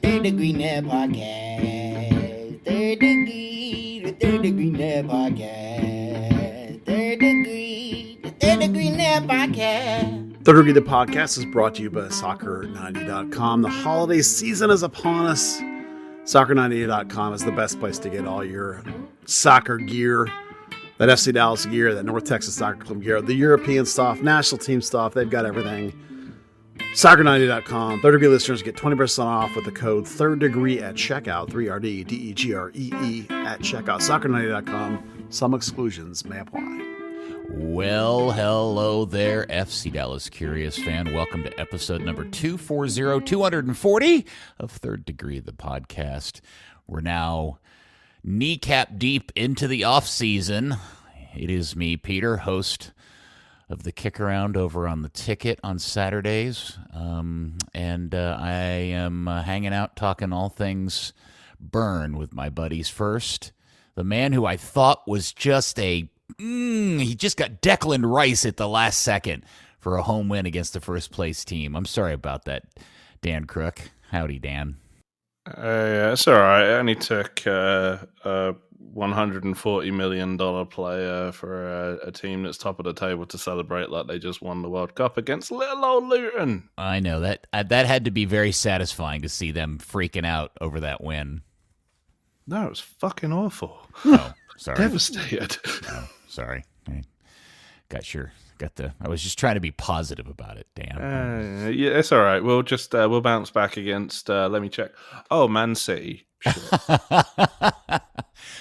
Third Degree Net Podcast. Third Degree, the Third Degree Net Podcast. Third Degree, the Third Degree Net Podcast. Third Degree the Podcast is brought to you by Soccer90.com. The holiday season is upon us. Soccer90.com is the best place to get all your soccer gear. That FC Dallas gear, that North Texas Soccer Club gear, the European stuff, national team stuff. They've got everything. Soccer90.com. Third Degree listeners get 20% off with the code Third Degree at checkout. 3RDDEGREE at checkout. Soccer90.com. Some exclusions may apply. Well, hello there, FC Dallas Curious fan. Welcome to episode number 240 of Third Degree, the podcast. We're now kneecap deep into the offseason. It is me, Peter, host of the Kick Around over on the Ticket on Saturdays. And I am hanging out talking all things Burn with my buddies first. The man who I thought was just he just got Declan Rice at the last second for a home win against the first place team. I'm sorry about that, Dan Crooke. Howdy, Dan. Yeah, it's all right. I only took a $140 million player for a team that's top of the table to celebrate like they just won the World Cup against little old Luton. I know that had to be very satisfying to see them freaking out over that win. No, it was fucking awful. Oh, sorry. Devastated. Oh, sorry. I was just trying to be positive about it, Dan. Yeah, it's all right. We'll just we'll bounce back against. Let me check. Oh, Man City. Sure.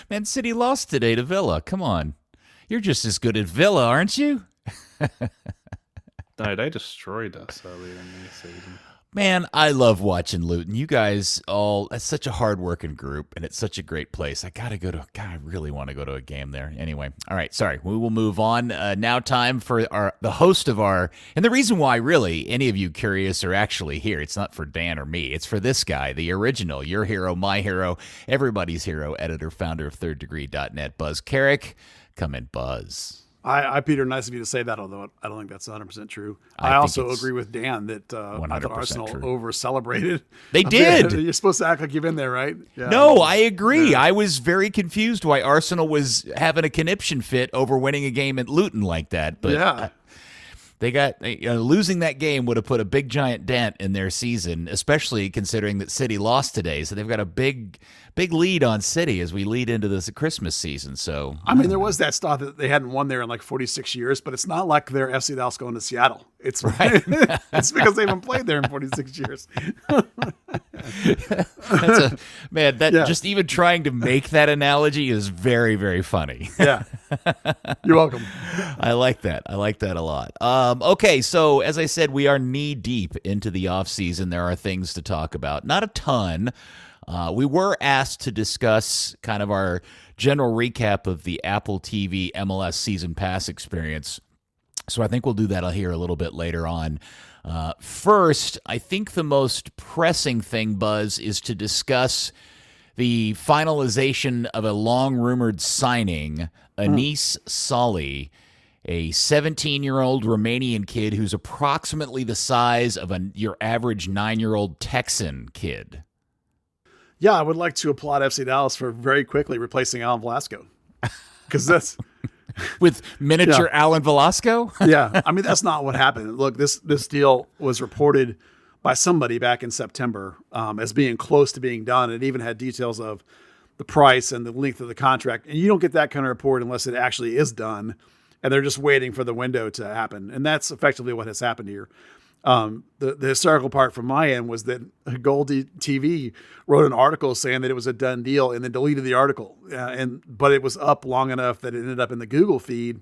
Man City lost today to Villa. Come on, you're just as good at Villa, aren't you? No, they destroyed us earlier in the season. Man, I love watching Luton. You guys that's such a hard-working group, and it's such a great place. I I really want to go to a game there. Anyway, all right, sorry. We will move on. Now time for the host of and the reason why really any of you curious are actually here, it's not for Dan or me. It's for this guy, the original, your hero, my hero, everybody's hero, editor, founder of thirddegree.net, Buzz Carrick. Come in, Buzz. Hi, Peter. Nice of you to say that, although I don't think that's 100% true. I also agree with Dan that I thought Arsenal over-celebrated. They did. You're supposed to act like you've been there, right? Yeah. No, I agree. Yeah. I was very confused why Arsenal was having a conniption fit over winning a game at Luton like that. But yeah. They got losing that game would have put a big giant dent in their season, especially considering that City lost today. So they've got a big lead on City as we lead into this Christmas season. So I mean, there was that stuff that they hadn't won there in like 46 years, but it's not like they're FC Dallas going to Seattle. It's right. It's because they haven't played there in 46 years. Just even trying to make that analogy is very, very funny. Yeah. You're welcome. I like that. I like that a lot. Okay, so as I said, we are knee deep into the offseason. There are things to talk about. Not a ton. We were asked to discuss kind of our general recap of the Apple TV MLS Season Pass experience. So I think we'll do that here a little bit later on. First, I think the most pressing thing, Buzz, is to discuss the finalization of a long-rumored signing, Ened Sali, a 17-year-old Romanian kid who's approximately the size of your average 9-year-old Texan kid. Yeah, I would like to applaud FC Dallas for very quickly replacing Alan Velasco. Because that's... With miniature Alan Velasco? Yeah, I mean, that's not what happened. Look, this deal was reported by somebody back in September as being close to being done. It even had details of the price and the length of the contract. And you don't get that kind of report unless it actually is done. And they're just waiting for the window to happen. And that's effectively what has happened here. The historical part from my end was that Goldie TV wrote an article saying that it was a done deal and then deleted the article. But it was up long enough that it ended up in the Google feed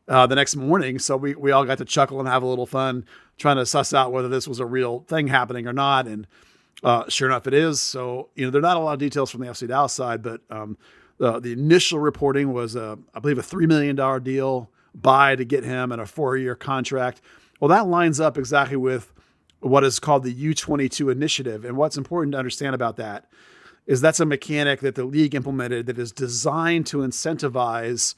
the next morning. So we all got to chuckle and have a little fun trying to suss out whether this was a real thing happening or not. And sure enough, it is. So, there are not a lot of details from the FC Dallas side, but the initial reporting was, I believe, a $3 million deal buy to get him and a 4-year contract. Well, that lines up exactly with what is called the U22 initiative. And what's important to understand about that is that's a mechanic that the league implemented that is designed to incentivize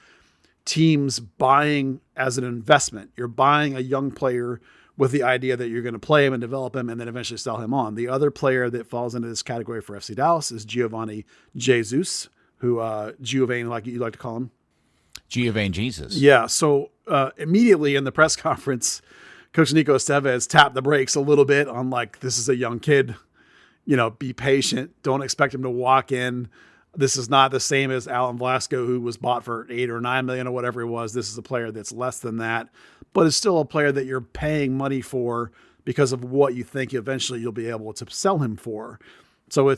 teams buying as an investment. You're buying a young player with the idea that you're going to play him and develop him and then eventually sell him on. The other player that falls into this category for FC Dallas is Giovanni Jesus, who Giovanni, like you like to call him. Giovanni Jesus. Yeah. So immediately in the press conference, Coach Nico Estevez tapped the brakes a little bit on like, this is a young kid, be patient. Don't expect him to walk in. This is not the same as Alan Velasco, who was bought for $8 or $9 million or whatever it was. This is a player that's less than that, but it's still a player that you're paying money for because of what you think eventually you'll be able to sell him for. So I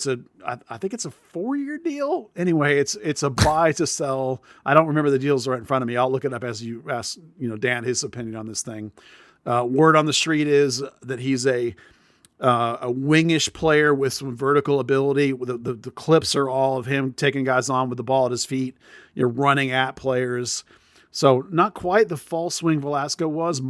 think it's a 4-year deal. Anyway, it's a buy to sell. I don't remember the deals right in front of me. I'll look it up as you ask, Dan, his opinion on this thing. Word on the street is that he's a wingish player with some vertical ability. The clips are all of him taking guys on with the ball at his feet. You're running at players. So not quite the false swing Velasco was,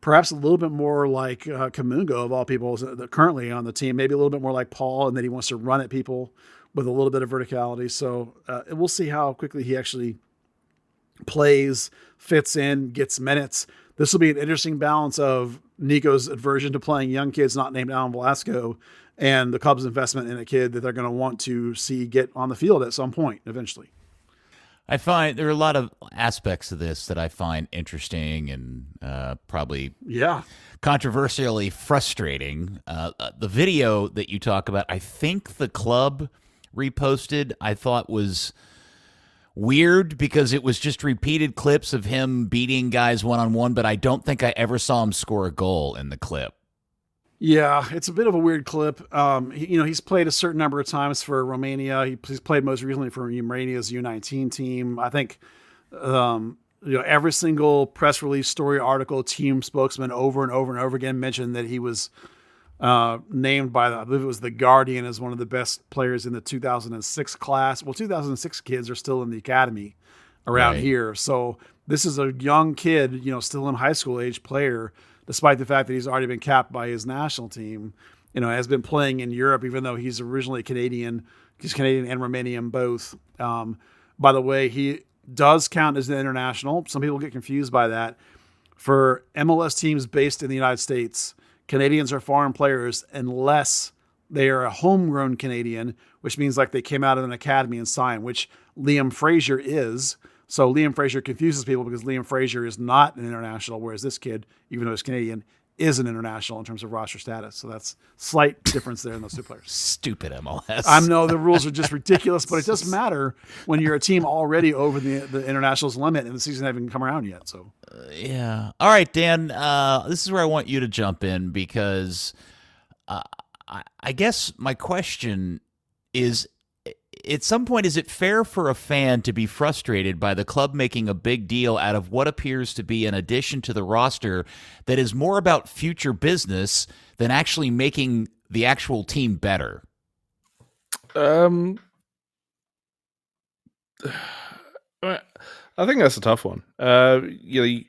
perhaps a little bit more like Kamungo of all people currently on the team, maybe a little bit more like Paul, and that he wants to run at people with a little bit of verticality. So we'll see how quickly he actually plays, fits in, gets minutes. This will be an interesting balance of Nico's aversion to playing young kids not named Alan Velasco and the Cubs' investment in a kid that they're going to want to see get on the field at some point eventually. I find there are a lot of aspects of this that I find interesting and probably controversially frustrating. The video that you talk about, I think the club reposted, I thought was weird because it was just repeated clips of him beating guys one-on-one, but I don't think I ever saw him score a goal in the clip. Yeah, it's a bit of a weird clip. He's played a certain number of times for Romania. He's played most recently for Romania's U19 team. I think, every single press release, story, article, team spokesman over and over and over again mentioned that he was named by, I believe it was The Guardian, as one of the best players in the 2006 class. Well, 2006 kids are still in the academy around here. So this is a young kid, still in high school age player, despite the fact that he's already been capped by his national team, has been playing in Europe, even though he's originally Canadian. He's Canadian and Romanian both. By the way, he does count as an international. Some people get confused by that. For MLS teams based in the United States, Canadians are foreign players unless they are a homegrown Canadian, which means like they came out of an academy and signed, which Liam Fraser is. So Liam Fraser confuses people because Liam Fraser is not an international, whereas this kid, even though he's Canadian, is an international in terms of roster status. So that's slight difference there in those two players. Stupid MLS. I know the rules are just ridiculous, but it doesn't matter when you're a team already over the internationals limit and the season hasn't come around yet. So yeah. All right, Dan, this is where I want you to jump in because I guess my question is, at some point, is it fair for a fan to be frustrated by the club making a big deal out of what appears to be an addition to the roster that is more about future business than actually making the actual team better? I think that's a tough one. You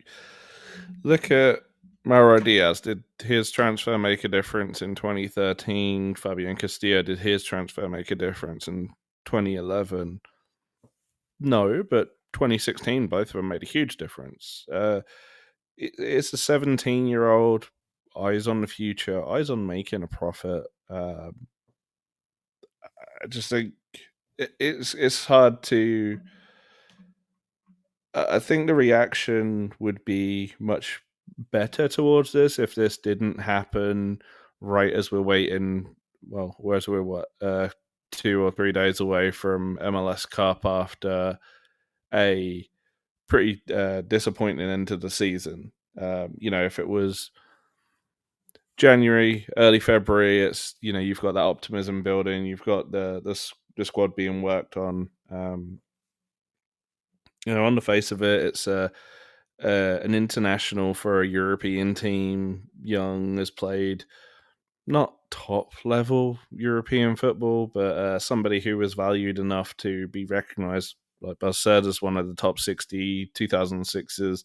look at Mauro Diaz. Did his transfer make a difference in 2013? Fabian Castillo, did his transfer make a difference in 2011? No, but 2016, both of them made a huge difference. It's a 17-year-old, eyes on the future, eyes on making a profit. I just think it's hard to. I think the reaction would be much better towards this if this didn't happen right as we're waiting. Well, whereas we're 2 or 3 days away from MLS Cup after a pretty disappointing end to the season. If it was January, early February, it's you've got that optimism building, you've got the squad being worked on. On the face of it, it's an international for a European team. Young, has played not top level European football, but somebody who was valued enough to be recognized, like Buzz said, as one of the top 60 2006s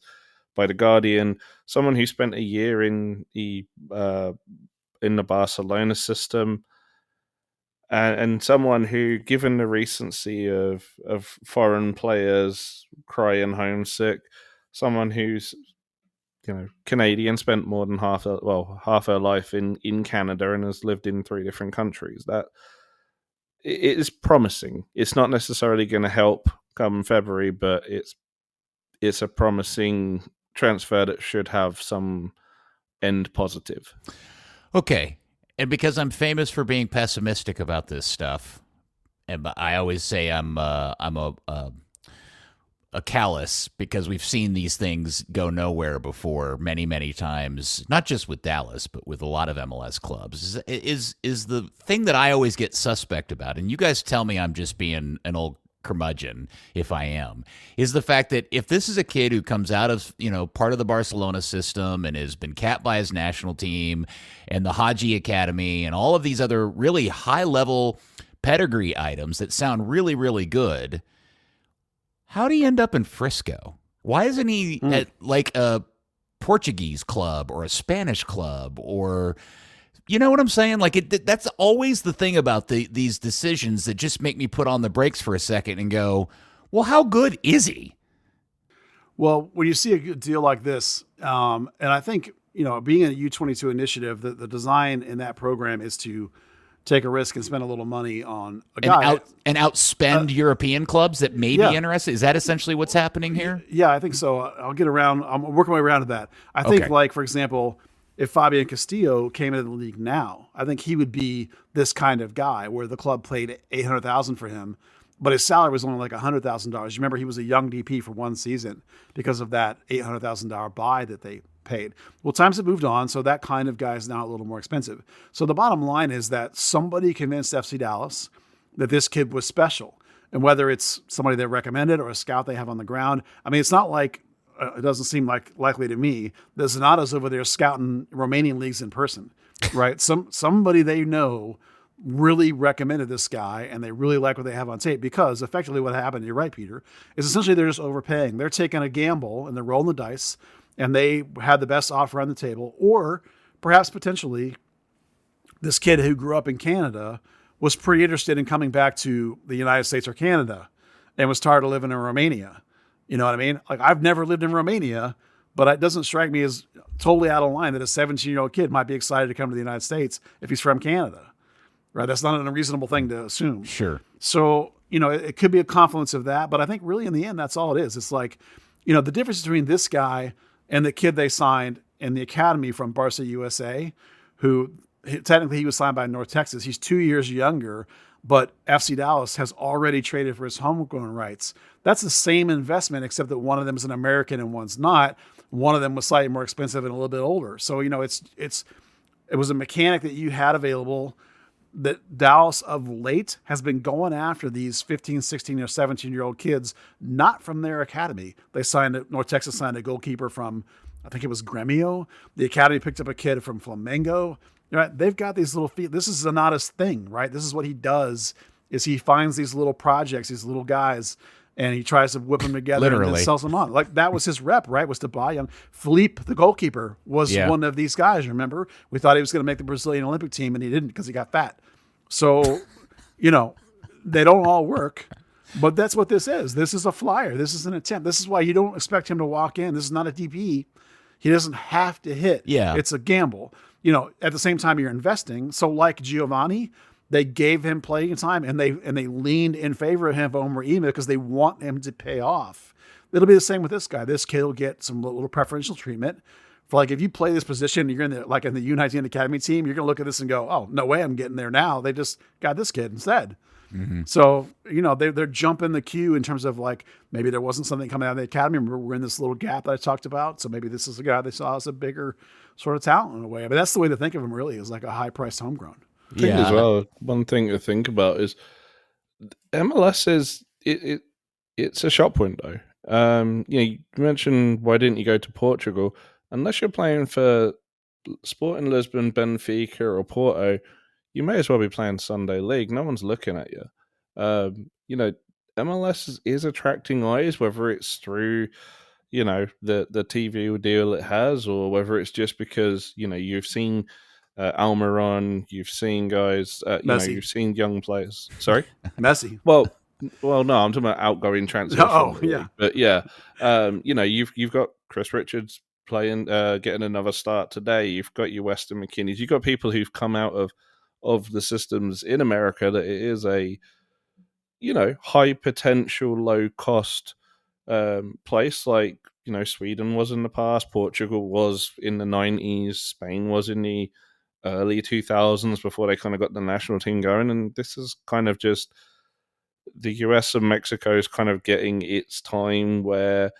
by The Guardian. Someone who spent a year in the Barcelona system, and someone who, given the recency of foreign players crying homesick, someone who's Canadian, spent more than half her life in Canada and has lived in 3 different countries. That it is promising. It's not necessarily going to help come February, but it's a promising transfer that should have some end positive. Okay. And because I'm famous for being pessimistic about this stuff, and I always say I'm a callous because we've seen these things go nowhere before many times, not just with Dallas, but with a lot of MLS clubs, is the thing that I always get suspect about, and you guys tell me I'm just being an old curmudgeon if I am, is the fact that if this is a kid who comes out of, part of the Barcelona system and has been capped by his national team and the Haji Academy and all of these other really high-level pedigree items that sound really, really good, how do you end up in Frisco? Why isn't he at like a Portuguese club or a Spanish club or, you know what I'm saying? Like that's always the thing about these decisions that just make me put on the brakes for a second and go, well, how good is he? Well, when you see a good deal like this, and I think, being a U22 initiative, the design in that program is to take a risk and spend a little money on a guy. And outspend European clubs that may be interested? Is that essentially what's happening here? Yeah, I think so. I'll get around. I'm working my way around to that. I think, like, for example, if Fabian Castillo came into the league now, I think he would be this kind of guy where the club paid $800,000 for him, but his salary was only like $100,000. You remember he was a young DP for one season because of that $800,000 buy that they paid. Well, times have moved on, so that kind of guy is now a little more expensive. So the bottom line is that somebody convinced FC Dallas that this kid was special. And whether it's somebody they recommended or a scout they have on the ground, I mean, it's not like, it doesn't seem like likely to me that Zanotta's over there scouting Romanian leagues in person, right? Somebody they know really recommended this guy and they really like what they have on tape, because effectively what happened, you're right, Peter, is essentially they're just overpaying. They're taking a gamble and they're rolling the dice, and they had the best offer on the table. Or perhaps potentially this kid who grew up in Canada was pretty interested in coming back to the United States or Canada and was tired of living in Romania. You know what I mean? Like, I've never lived in Romania, but it doesn't strike me as totally out of line that a 17-year-old kid might be excited to come to the United States if he's from Canada, right? That's not an unreasonable thing to assume. Sure. So, it could be a confluence of that, but I think really in the end, that's all it is. It's like, the difference between this guy and the kid they signed in the academy from Barca USA, who technically he was signed by North Texas. He's 2 years younger, but FC Dallas has already traded for his homegrown rights. That's the same investment, except that one of them is an American and one's not. One of them was slightly more expensive and a little bit older. So, it was a mechanic that you had available that Dallas of late has been going after these 15, 16, or 17-year-old kids, not from their academy. North Texas signed a goalkeeper from, I think it was Gremio. The academy picked up a kid from Flamengo. Right? They've got these little feet. This is Zanotta's thing, right? This is what he does, is he finds these little projects, these little guys, and he tries to whip them together and then sells them on. Like, that was his rep, right? Was to buy young. Philippe, the goalkeeper, was one of these guys, remember? We thought he was going to make the Brazilian Olympic team, and he didn't because he got fat. So, they don't all work, but that's what this is. This is a flyer. This is an attempt. This is why you don't expect him to walk in. This is not a DP. He doesn't have to hit. Yeah. It's a gamble. At the same time you're investing. So like Giovanni, they gave him playing time and they leaned in favor of him over Ema because they want him to pay off. It'll be the same with this guy. This kid will get some little preferential treatment. For like, if you play this position, you're in the U19 Academy team, you're going to look at this and go, oh, no way I'm getting there now. They just got this kid instead. Mm-hmm. So, they're jumping the queue in terms of like, maybe there wasn't something coming out of the academy. Remember, we're in this little gap that I talked about. So maybe this is a guy they saw as a bigger sort of talent in a way. But that's the way to think of him, really, is like a high-priced homegrown. I think as well, one thing to think about is MLS is it's a shop window. You mentioned, why didn't you go to Portugal? Unless you're playing for Sporting Lisbon, Benfica, or Porto, you may as well be playing Sunday League. No one's looking at you. MLS is attracting eyes, whether it's through, the TV deal it has, or whether it's just because, you've seen Almiron, you've seen guys, you've seen young players. Sorry? Messi. Well, no, I'm talking about outgoing transfers. Oh, yeah. But yeah, you've got Chris Richards playing, getting another start today. You've got your Weston McKinney's. You've got people who've come out of the systems in America that it is a, high potential, low cost place like, Sweden was in the past, Portugal was in the 90s, Spain was in the early 2000s before they kind of got the national team going. And this is kind of just the US and Mexico is kind of getting its time where,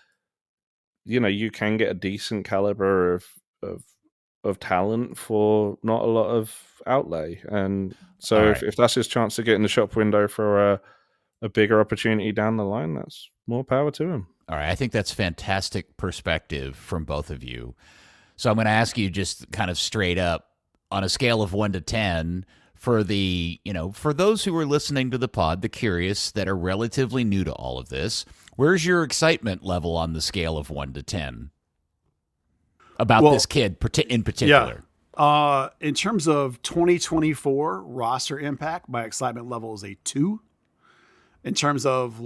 you can get a decent caliber of talent for not a lot of outlay. And so if that's his chance to get in the shop window for a bigger opportunity down the line, that's more power to him. All right. I think that's fantastic perspective from both of you. So I'm going to ask you just kind of straight up on a scale of 1 to 10 for the, for those who are listening to the pod, the curious that are relatively new to all of this, where's your excitement level on the scale of 1 to 10 about this kid in particular? Yeah. In terms of 2024 roster impact, my excitement level is a 2. In terms of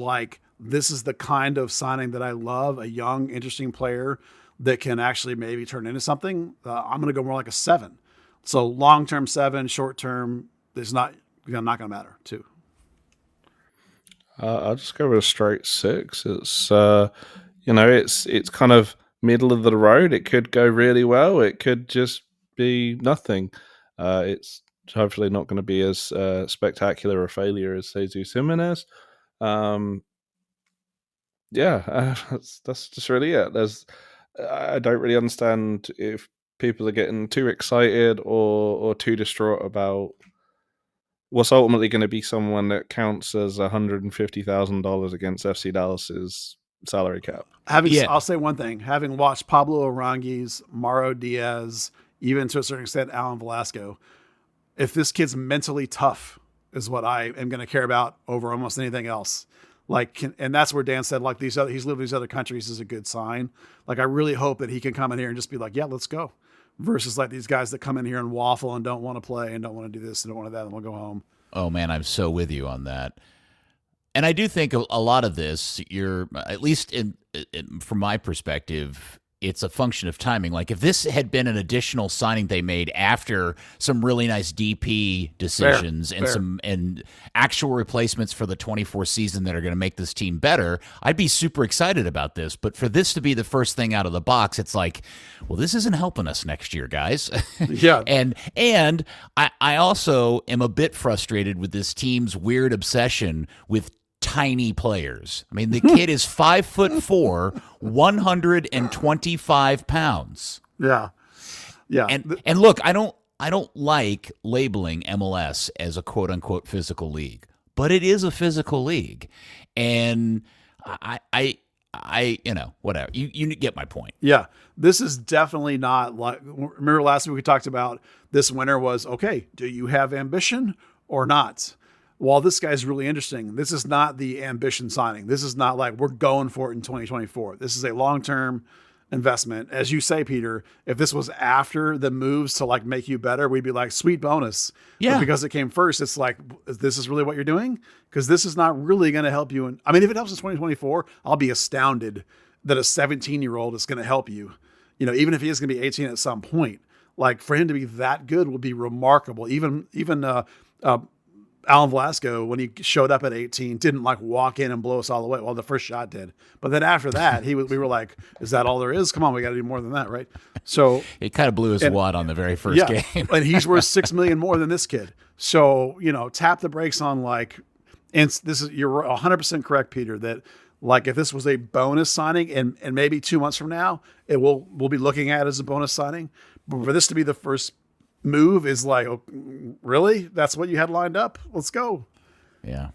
this is the kind of signing that I love, a young, interesting player that can actually maybe turn into something, I'm going to go more like a 7. So long-term 7, short-term, it's not going to matter too. I'll just go with a straight 6. It's, it's kind of middle of the road. It could go really well. It could just be nothing. It's hopefully not going to be as spectacular a failure as Jesus Jimenez. That's just really it. I don't really understand if people are getting too excited or too distraught about what's ultimately going to be someone that counts as $150,000 against FC Dallas's salary cap. I'll say one thing. Having watched Pablo Aranguiz, Mauro Diaz, even to a certain extent, Alan Velasco, if this kid's mentally tough is what I am going to care about over almost anything else. And that's where Dan said, he's lived in these other countries is a good sign. I really hope that he can come in here and just be like, yeah, let's go. Versus these guys that come in here and waffle and don't want to play and don't want to do this and don't want to that and we'll go home. Oh man, I'm so with you on that. And I do think a lot of this, you're at least from my perspective, it's a function of timing. If this had been an additional signing they made after some really nice DP decisions and actual replacements for the 24 season that are going to make this team better, I'd be super excited about this. But for this to be the first thing out of the box, it's this isn't helping us next year, guys. Yeah. and I also am a bit frustrated with this team's weird obsession with tiny players. I mean, the kid is 5'4", 125 pounds. Yeah. Yeah. And look, I don't like labeling MLS as a quote unquote physical league, but it is a physical league. And I whatever. You get my point. Yeah. This is definitely not remember last week we talked about this winter was, okay, do you have ambition or not? Well, this guy's really interesting. This is not the ambition signing. This is not we're going for it in 2024. This is a long-term investment. As you say, Peter, if this was after the moves to make you better, we'd be sweet bonus. Yeah. But because it came first, it's this is really what you're doing? Because this is not really going to help you. If it helps in 2024, I'll be astounded that a 17-year-old is going to help you. Even if he is going to be 18 at some point, for him to be that good would be remarkable. Even Alan Velasco, when he showed up at 18, didn't walk in and blow us all away. Well, the first shot did. But then after that, we were like, is that all there is? Come on, we got to do more than that, right? So it kind of blew his wad on the very first game. And he's worth $6 million more than this kid. So, tap the brakes on and this is, you're 100% correct, Peter, that if this was a bonus signing and maybe 2 months from now, we'll be looking at it as a bonus signing. But for this to be the first move is oh, really? That's what you had lined up? Let's go. Yeah.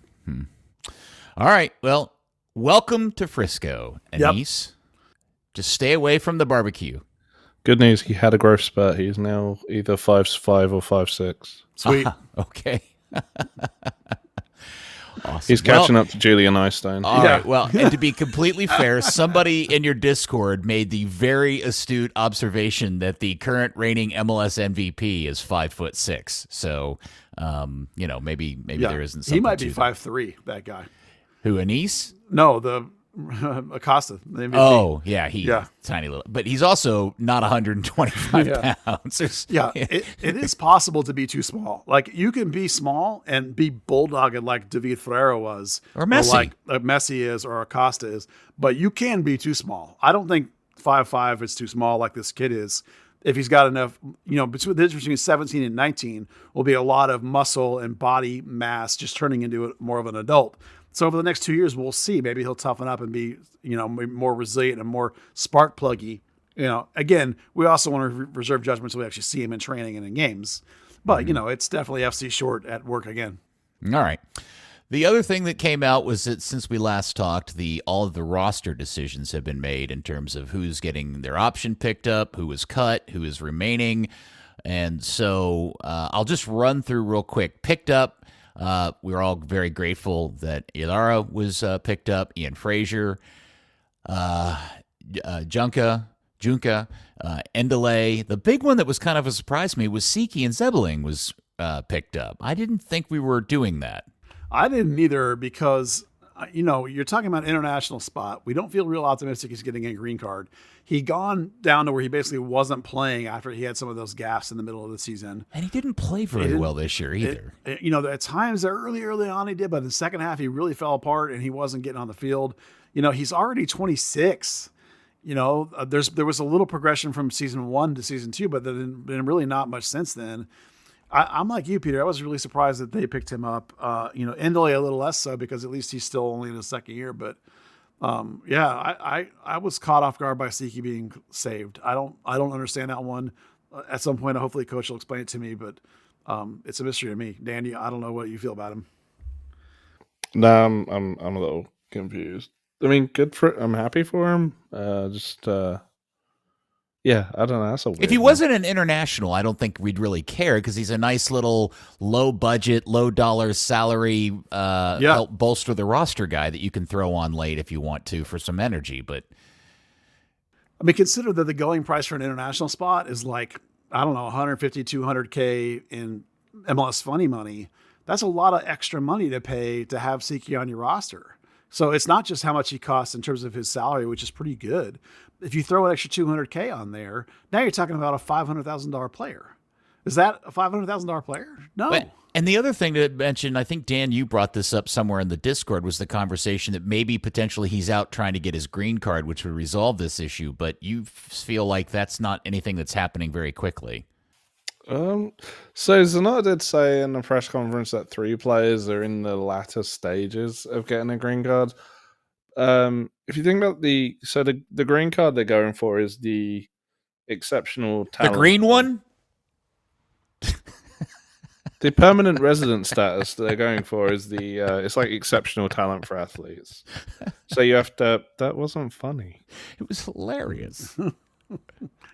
All right. Well, welcome to Frisco, Ened. Just stay away from the barbecue. Good news. He had a growth spurt. He's now either 5'5" or 5'6". Sweet. Okay. Awesome. He's catching up to Julian Eystone. All right. Well, and to be completely fair, somebody in your Discord made the very astute observation that the current reigning MLS MVP is 5'6". So, maybe there isn't something. He might be 5'3", that guy. Who, Ened? No, the Acosta, the MVP. Oh, yeah, tiny little, but he's also not 125 Yeah. pounds. It is possible to be too small. Like you can be small and be bulldogged like David Ferreira was, Or Messi. like Messi is, or Acosta is. But you can be too small. I don't think 5'5" is too small like this kid is. If he's got enough, between the difference between 17 and 19 will be a lot of muscle and body mass just turning into more of an adult. So over the next 2 years, we'll see. Maybe he'll toughen up and be, more resilient and more spark pluggy. Again, we also want to reserve judgment until we actually see him in training and in games. But, it's definitely FC short at work again. All right. The other thing that came out was that since we last talked, all of the roster decisions have been made in terms of who's getting their option picked up, who was cut, who is remaining. And so I'll just run through real quick. Picked up, we were all very grateful that Ilara was picked up, Ian Frazier, Junka, Endele. The big one that was kind of a surprise to me was Siki and Zebeling was picked up. I didn't think we were doing that. I didn't either because, you're talking about international spot. We don't feel real optimistic he's getting a green card. He gone down to where he basically wasn't playing after he had some of those gaffes in the middle of the season. And he didn't play very well this year either. At times early on he did, but in the second half he really fell apart and he wasn't getting on the field. He's already 26. There was a little progression from season 1 to season 2, but there's been really not much since then. I'm like you, Peter. I was really surprised that they picked him up. Endele a little less so because at least he's still only in his second year. But I was caught off guard by Siki being saved. I don't understand that one. At some point, hopefully, coach will explain it to me. But it's a mystery to me. Dan, I don't know what you feel about him. No, I'm a little confused. I mean, I'm happy for him. Yeah, I don't know. That's a weird if he one. wasn't an international, I don't think we'd really care because he's a nice little low budget, low dollar salary, help bolster the roster guy that you can throw on late if you want to for some energy. But I mean, consider that the going price for an international spot is like, I don't know, 150, 200K in MLS funny money. That's a lot of extra money to pay to have Siki on your roster. So it's not just how much he costs in terms of his salary, which is pretty good. If you throw an extra 200K on there, now you're talking about a $500,000 player. Is that a $500,000 player? No. And the other thing to mention, I think, Dan, you brought this up somewhere in the Discord, was the conversation that maybe potentially he's out trying to get his green card, which would resolve this issue. But you feel like that's not anything that's happening very quickly. So Zanotta did say in the press conference that 3 players are in the latter stages of getting a green card. If you think about the green card they're going for is the exceptional talent. The green one? The permanent resident status that they're going for is it's like exceptional talent for athletes. So you have to. That wasn't funny. It was hilarious.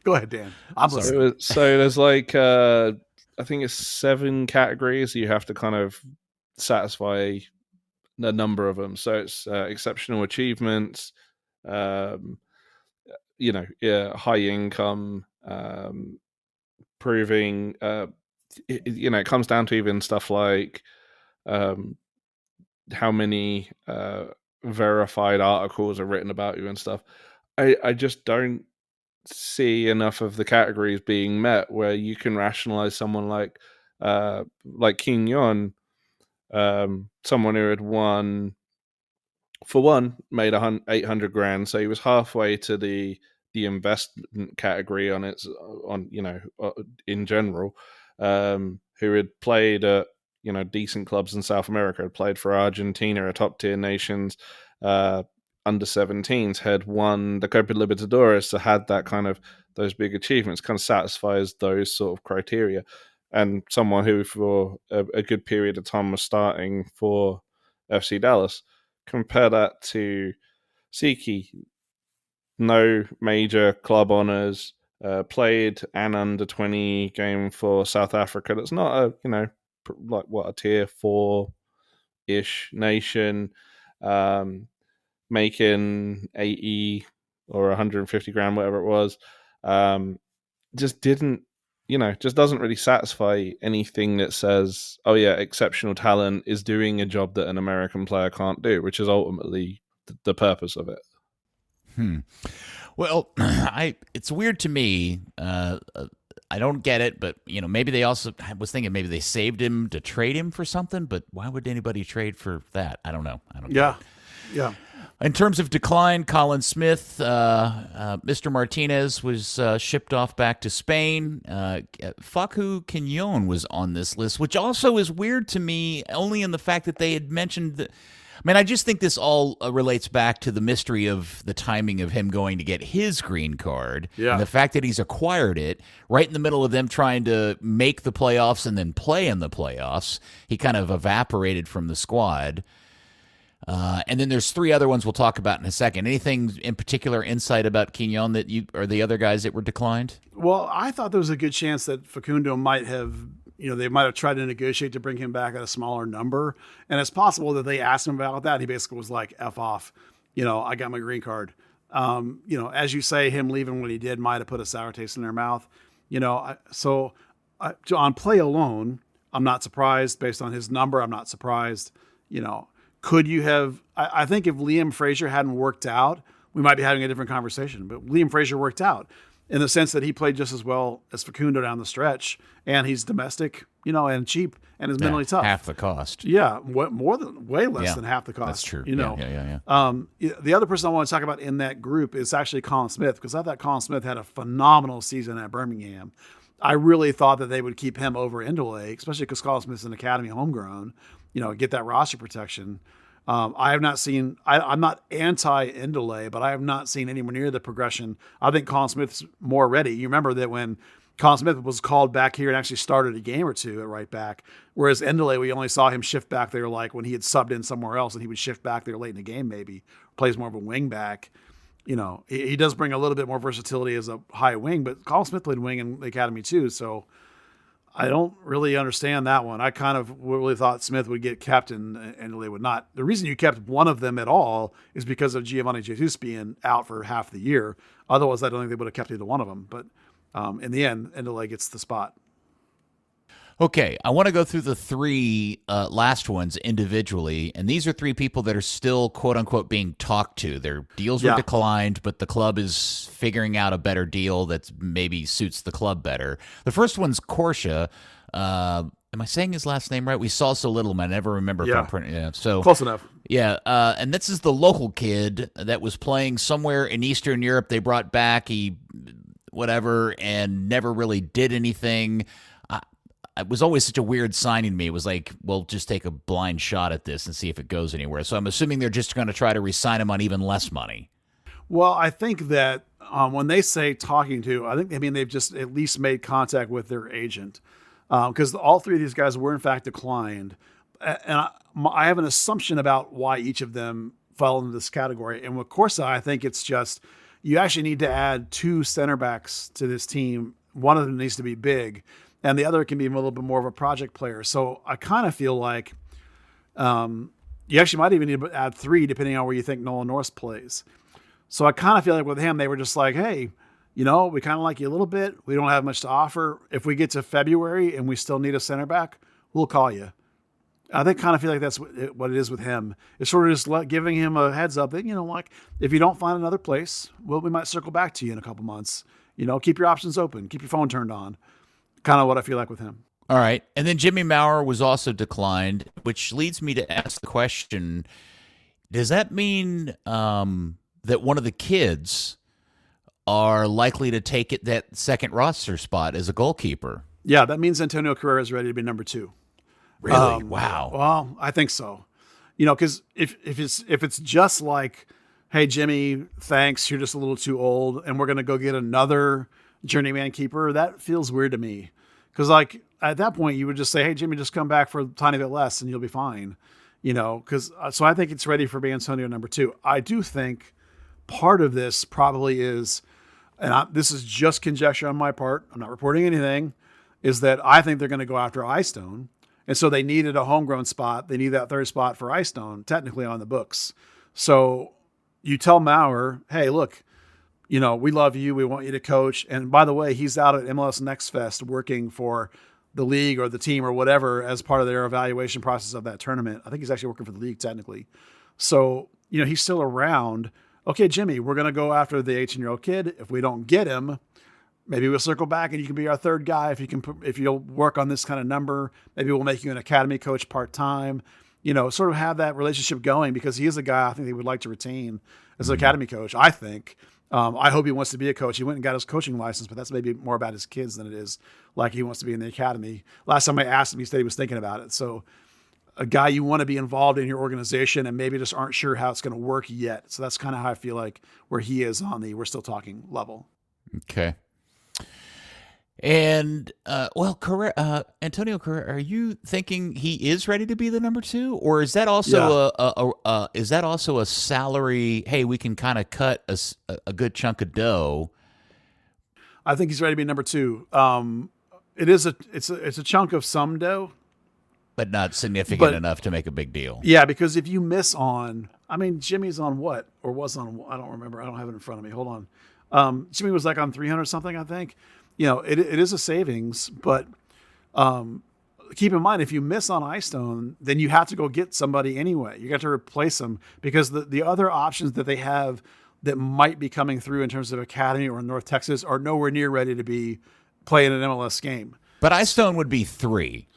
Go ahead, Dan. I'm listening. So there's like I think it's 7 categories you have to kind of satisfy a number of them. So it's exceptional achievements, high income, proving. It comes down to even stuff like how many verified articles are written about you and stuff. I just don't see enough of the categories being met where you can rationalize someone like King Yon, someone who had made 800 grand, so he was halfway to the investment category in general, who had played at decent clubs in South America, had played for Argentina, a top tier nations, under 17s, had won the Copa Libertadores, so had that kind of those big achievements, kind of satisfies those sort of criteria. And someone who for a good period of time was starting for FC Dallas. Compare that to Siki, no major club honours, played an under-20 game for South Africa. That's not a tier 4-ish nation, making 80 or 150 grand, whatever it was. Just doesn't really satisfy anything that says, oh yeah, exceptional talent is doing a job that an American player can't do, which is ultimately the purpose of it. Well, it's weird to me. I don't get it, but maybe they also. I was thinking maybe they saved him to trade him for something, but why would anybody trade for that? I don't know. Yeah. In terms of decline, Colin Smith, Mr. Martinez was shipped off back to Spain. Facu Quignon was on this list, which also is weird to me, only in the fact that they had mentioned that. I mean, I just think this all relates back to the mystery of the timing of him going to get his green card. Yeah. And the fact that he's acquired it right in the middle of them trying to make the playoffs and then play in the playoffs. He kind of evaporated from the squad. And then there's three other ones we'll talk about in a second. Anything in particular insight about Quignon that you or the other guys that were declined? Well, I thought there was a good chance that Facundo might have, they might have tried to negotiate to bring him back at a smaller number. And it's possible that they asked him about that. He basically was like, F off, I got my green card. As you say, him leaving when he did might have put a sour taste in their mouth. On play alone, I'm not surprised. Based on his number, I'm not surprised. Could you have? I think if Liam Frazier hadn't worked out, we might be having a different conversation. But Liam Frazier worked out in the sense that he played just as well as Facundo down the stretch, and he's domestic, and cheap, and is mentally tough. Half the cost. Yeah, way less than half the cost. That's true. Yeah. The other person I want to talk about in that group is actually Colin Smith, because I thought Colin Smith had a phenomenal season at Birmingham. I really thought that they would keep him over Endeley, especially because Colin Smith's an academy homegrown. Get that roster protection. I have not seen. I'm not anti-Endeley, but I have not seen anywhere near the progression. I think Colin Smith's more ready. You remember that when Colin Smith was called back here and actually started a game or two at right back, whereas Endeley, we only saw him shift back there like when he had subbed in somewhere else, and he would shift back there late in the game, maybe plays more of a wing back. He does bring a little bit more versatility as a high wing, but Colin Smith played wing in the academy too, so. I don't really understand that one. I kind of really thought Smith would get kept and Endeley would not. The reason you kept one of them at all is because of Giovanni Jesus being out for half the year. Otherwise, I don't think they would have kept either one of them. But in the end, Endeley gets the spot. Okay, I want to go through the three last ones individually, and these are three people that are still, quote-unquote, being talked to. Their deals were declined, but the club is figuring out a better deal that maybe suits the club better. The first one's Korsha. Am I saying his last name right? We saw so little, man. I never remember. So close enough. Yeah, and this is the local kid that was playing somewhere in Eastern Europe. They brought back, and never really did anything. It was always such a weird signing to me. It was like, well, just take a blind shot at this and see if it goes anywhere. So I'm assuming they're just going to try to re-sign him on even less money. Well, I think that when they say talking to, I think they've just at least made contact with their agent, because all three of these guys were in fact declined. And I have an assumption about why each of them fell into this category. And with Corsa, I think it's just you actually need to add two center backs to this team. One of them needs to be big, and the other can be a little bit more of a project player. So I kind of feel like you actually might even need to add three, depending on where you think Nolan Norris plays. So I kind of feel like with him, they were just like, hey, we kind of like you a little bit. We don't have much to offer. If we get to February and we still need a center back, we'll call you. I kind of feel like that's what it is with him. It's sort of just giving him a heads up that, like if you don't find another place, we might circle back to you in a couple months. Keep your options open. Keep your phone turned on. Kind of what I feel like with him. All right. And then Jimmy Maurer was also declined, which leads me to ask the question, does that mean that one of the kids are likely to take that second roster spot as a goalkeeper? Yeah, that means Antonio Carrera is ready to be number 2. Really? Wow. Well, I think so. Because if it's just like, hey, Jimmy, thanks, you're just a little too old, and we're going to go get another journeyman keeper, that feels weird to me. Because, at that point, you would just say, hey, Jimmy, just come back for a tiny bit less, and you'll be fine. So I think it's ready for Antonio number 2. I do think part of this probably is, and this is just conjecture on my part, I'm not reporting anything, is that I think they're going to go after Eyestone. And so they needed a homegrown spot. They need that third spot for Eyestone, technically on the books. So you tell Maurer, hey, look, we love you. We want you to coach. And by the way, he's out at MLS Next Fest working for the league or the team or whatever as part of their evaluation process of that tournament. I think he's actually working for the league technically. So, he's still around. Okay, Jimmy, we're going to go after the 18-year-old kid. If we don't get him, maybe we'll circle back and you can be our third guy. If you'll work on this kind of number, maybe we'll make you an academy coach part-time, sort of have that relationship going, because he is a guy I think they would like to retain as an academy coach. I think, I hope he wants to be a coach. He went and got his coaching license, but that's maybe more about his kids than it is like he wants to be in the academy. Last time I asked him, he said he was thinking about it. So a guy you want to be involved in your organization and maybe just aren't sure how it's going to work yet. So that's kind of how I feel like where he is on the we're still talking level. Okay. And, Antonio Carrera, are you thinking he is ready to be the number 2? Or is that also a salary, hey, we can kind of cut a good chunk of dough? I think he's ready to be number 2. It's a chunk of some dough, but not significant enough to make a big deal. Yeah, because if you miss on, Jimmy's on what? Or was on, I don't remember. I don't have it in front of me. Hold on. Jimmy was like on 300 something, I think. It is a savings, but keep in mind, if you miss on iStone, then you have to go get somebody anyway. You got to replace them, because the other options that they have that might be coming through in terms of academy or North Texas are nowhere near ready to be playing an MLS game. But iStone would be 3.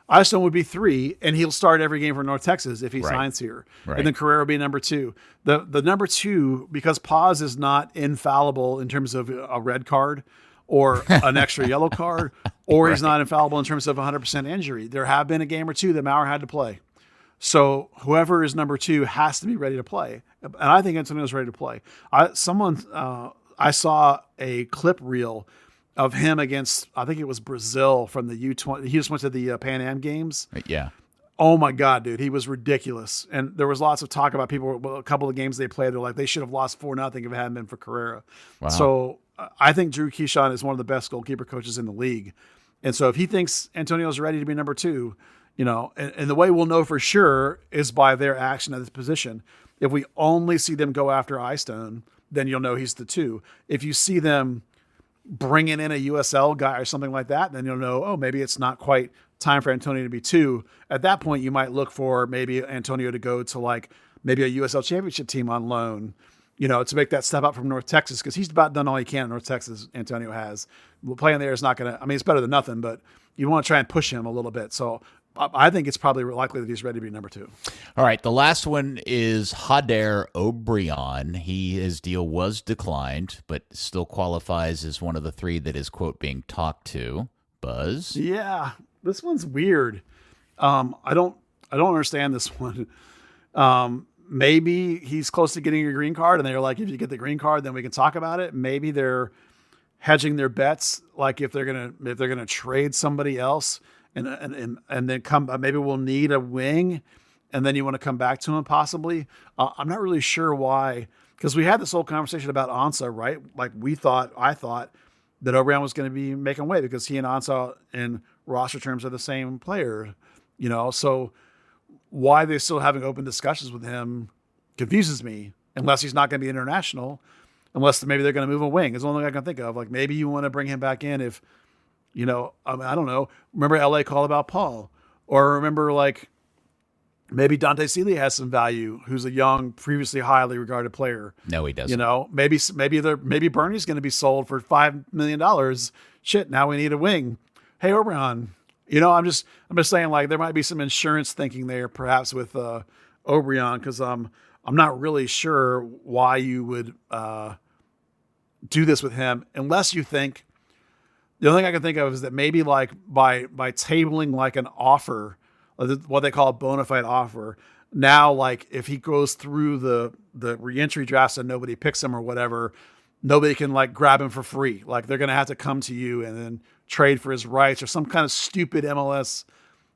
iStone would be 3, and he'll start every game for North Texas if he signs here. Right. And then Carrera will be number 2. The number 2, because Paz is not infallible in terms of a red card or an extra yellow card, or he's not infallible in terms of 100% injury. There have been a game or two that Maurer had to play. So whoever is number 2 has to be ready to play. And I think Antonio's ready to play. I saw a clip reel of him against, I think it was Brazil from the U20. He just went to the Pan Am games. Yeah. Oh my God, dude. He was ridiculous. And there was lots of talk about people, a couple of games they played, they're like, they should have lost 4-0 if it hadn't been for Carrera. Wow. So I think Drew Keyshawn is one of the best goalkeeper coaches in the league. And so if he thinks Antonio's ready to be number 2, and the way we'll know for sure is by their action at this position. If we only see them go after iStone, then you'll know he's the 2. If you see them bringing in a USL guy or something like that, then you'll know, oh, maybe it's not quite time for Antonio to be 2. At that point, you might look for maybe Antonio to go to like maybe a USL championship team on loan, to make that step up from North Texas, because he's about done all he can in North Texas. Antonio has. Playing there is not going to, it's better than nothing, but you want to try and push him a little bit. So I think it's probably likely that he's ready to be number 2. All right. The last one is Hader O'Brien. His deal was declined, but still qualifies as one of the 3 that is, quote, being talked to. Buzz? Yeah. This one's weird. I don't understand this one. Maybe he's close to getting a green card, and they're like, if you get the green card, then we can talk about it. Maybe they're hedging their bets, like if they're gonna trade somebody else, and then come. Maybe we'll need a wing, and then you want to come back to him possibly. I'm not really sure why, because we had this whole conversation about Ansah, right? Like I thought that O'Brien was going to be making way because he and Ansah in roster terms are the same player, so why they're still having open discussions with him confuses me, unless he's not going to be international, unless maybe they're going to move a wing. It's the only thing I can think of. Like maybe you want to bring him back in if, I don't know. Remember LA called about Paul, or remember like maybe Dante Sealy has some value, who's a young, previously highly regarded player. No, he doesn't. Maybe Bernie's going to be sold for $5 million. Shit, now we need a wing. Hey, O'Brien. I'm just saying, like, there might be some insurance thinking there, perhaps with O'Brien, because I'm not really sure why you would do this with him, unless you think the only thing I can think of is that maybe like by tabling like an offer, what they call a bona fide offer. Now, like if he goes through the reentry drafts and nobody picks him or whatever, nobody can like grab him for free. Like they're going to have to come to you and then trade for his rights or some kind of stupid MLS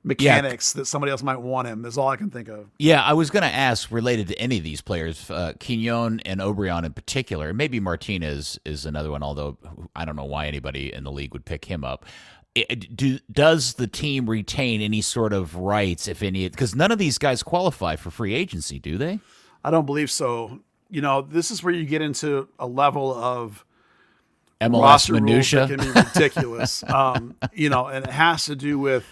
mechanics that somebody else might want him. That's all I can think of. Yeah, I was going to ask, related to any of these players, Quignon and O'Brien in particular, maybe Martinez is another one, although I don't know why anybody in the league would pick him up. Does the team retain any sort of rights, if any? Because none of these guys qualify for free agency, do they? I don't believe so. This is where you get into a level of MLS minutia that can be ridiculous. And it has to do with,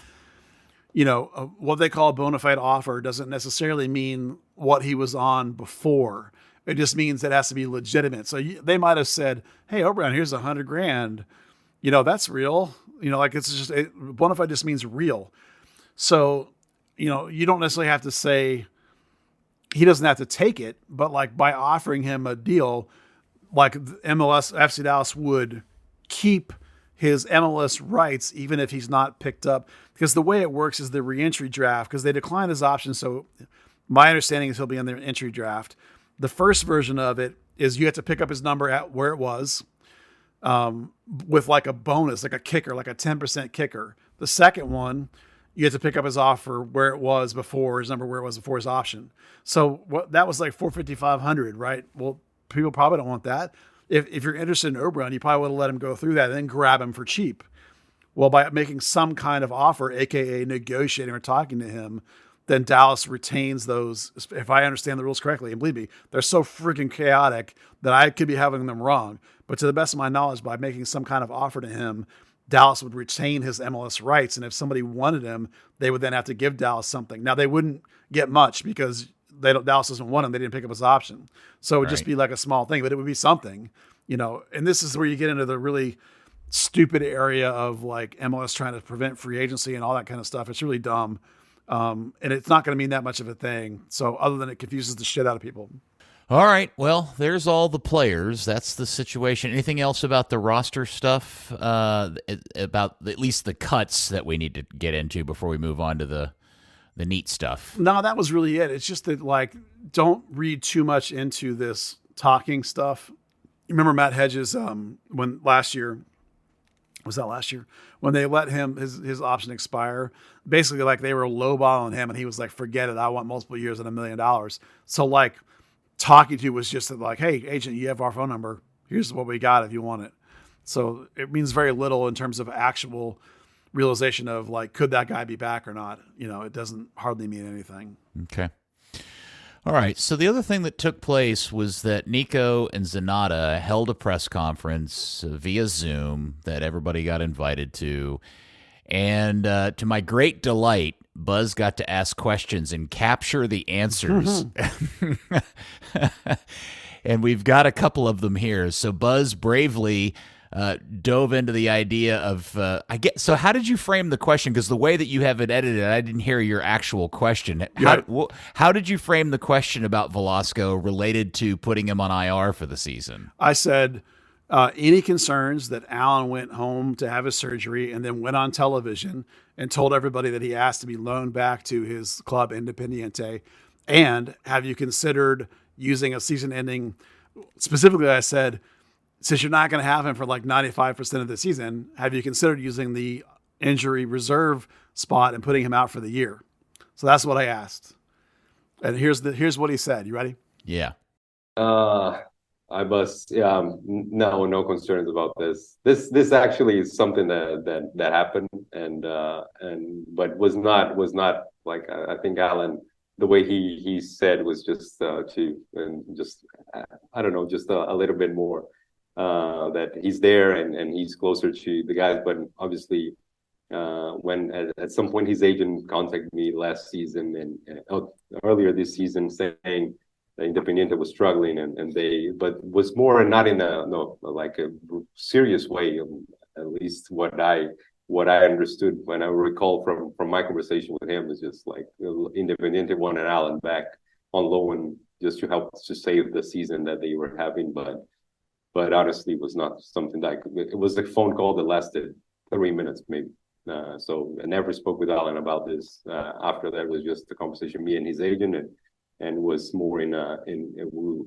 what they call a bona fide offer doesn't necessarily mean what he was on before. It just means it has to be legitimate. So they might have said, "Hey, O'Brien, here's $100,000. That's real." It's just bona fide just means real. So, you don't necessarily have to say he doesn't have to take it, but like by offering him a deal, like MLS, FC Dallas would keep his MLS rights even if he's not picked up. Because the way it works is the reentry draft, because they declined his option. So my understanding is he'll be in their entry draft. The first version of it is you have to pick up his number at where it was, with like a bonus, like a kicker, like a 10% kicker. The second one, you have to pick up his offer where it was before, his number where it was before his option. So that was like 450, 500, right? Well, people probably don't want that. If you're interested in O'Brien, you probably would have let him go through that and then grab him for cheap. Well, by making some kind of offer, aka negotiating or talking to him, then Dallas retains those, if I understand the rules correctly. And believe me, they're so freaking chaotic that I could be having them wrong. But to the best of my knowledge, by making some kind of offer to him, Dallas would retain his MLS rights. And if somebody wanted him, they would then have to give Dallas something. Now, they wouldn't get much because Dallas doesn't want him. They didn't pick up his option. So it would just be like a small thing, but it would be something, and this is where you get into the really stupid area of like MLS trying to prevent free agency and all that kind of stuff. It's really dumb. And it's not going to mean that much of a thing. So other than it confuses the shit out of people. All right. Well, there's all the players. That's the situation. Anything else about the roster stuff, about at least the cuts that we need to get into before we move on to the neat stuff? No, that was really it. It's just that, like, don't read too much into this talking stuff. You remember Matt Hedges, when last year, when they let him, his option expire, basically like they were lowballing him and he was like, forget it. I want multiple years and $1 million. So like talking to was just like, hey, agent, you have our phone number. Here's what we got if you want it. So it means very little in terms of actual realization of like, could that guy be back or not? It doesn't hardly mean anything. Okay. All right. So the other thing that took place was that Nico and Zanotta held a press conference via Zoom that everybody got invited to. And to my great delight, Buzz got to ask questions and capture the answers. And we've got a couple of them here. So Buzz bravely dove into the idea of, so how did you frame the question? Because the way that you have it edited, I didn't hear your actual question. How did you frame the question about Velasco related to putting him on IR for the season? I said, any concerns that Alan went home to have his surgery and then went on television and told everybody that he asked to be loaned back to his club Independiente? And have you considered using a season ending? Specifically, I said, since you're not going to have him for like 95% of the season, have you considered using the injury reserve spot and putting him out for the year? So that's what I asked. And here's what he said. You ready? Yeah. No concerns about this. This actually is something that happened but was not like, I think Alan, the way he said was just I don't know, just a little bit more. That he's there and he's closer to the guys, but obviously when at some point his agent contacted me last season and earlier this season saying that Independiente was struggling but was more not in a serious way, at least what I understood when I recall from my conversation with him is just like Independiente wanted Alan back on loan just to help to save the season that they were having, but honestly, it was not something that it was a phone call that lasted 3 minutes, maybe. So I never spoke with Alan about this. After that, it was just a conversation, me and his agent, and was more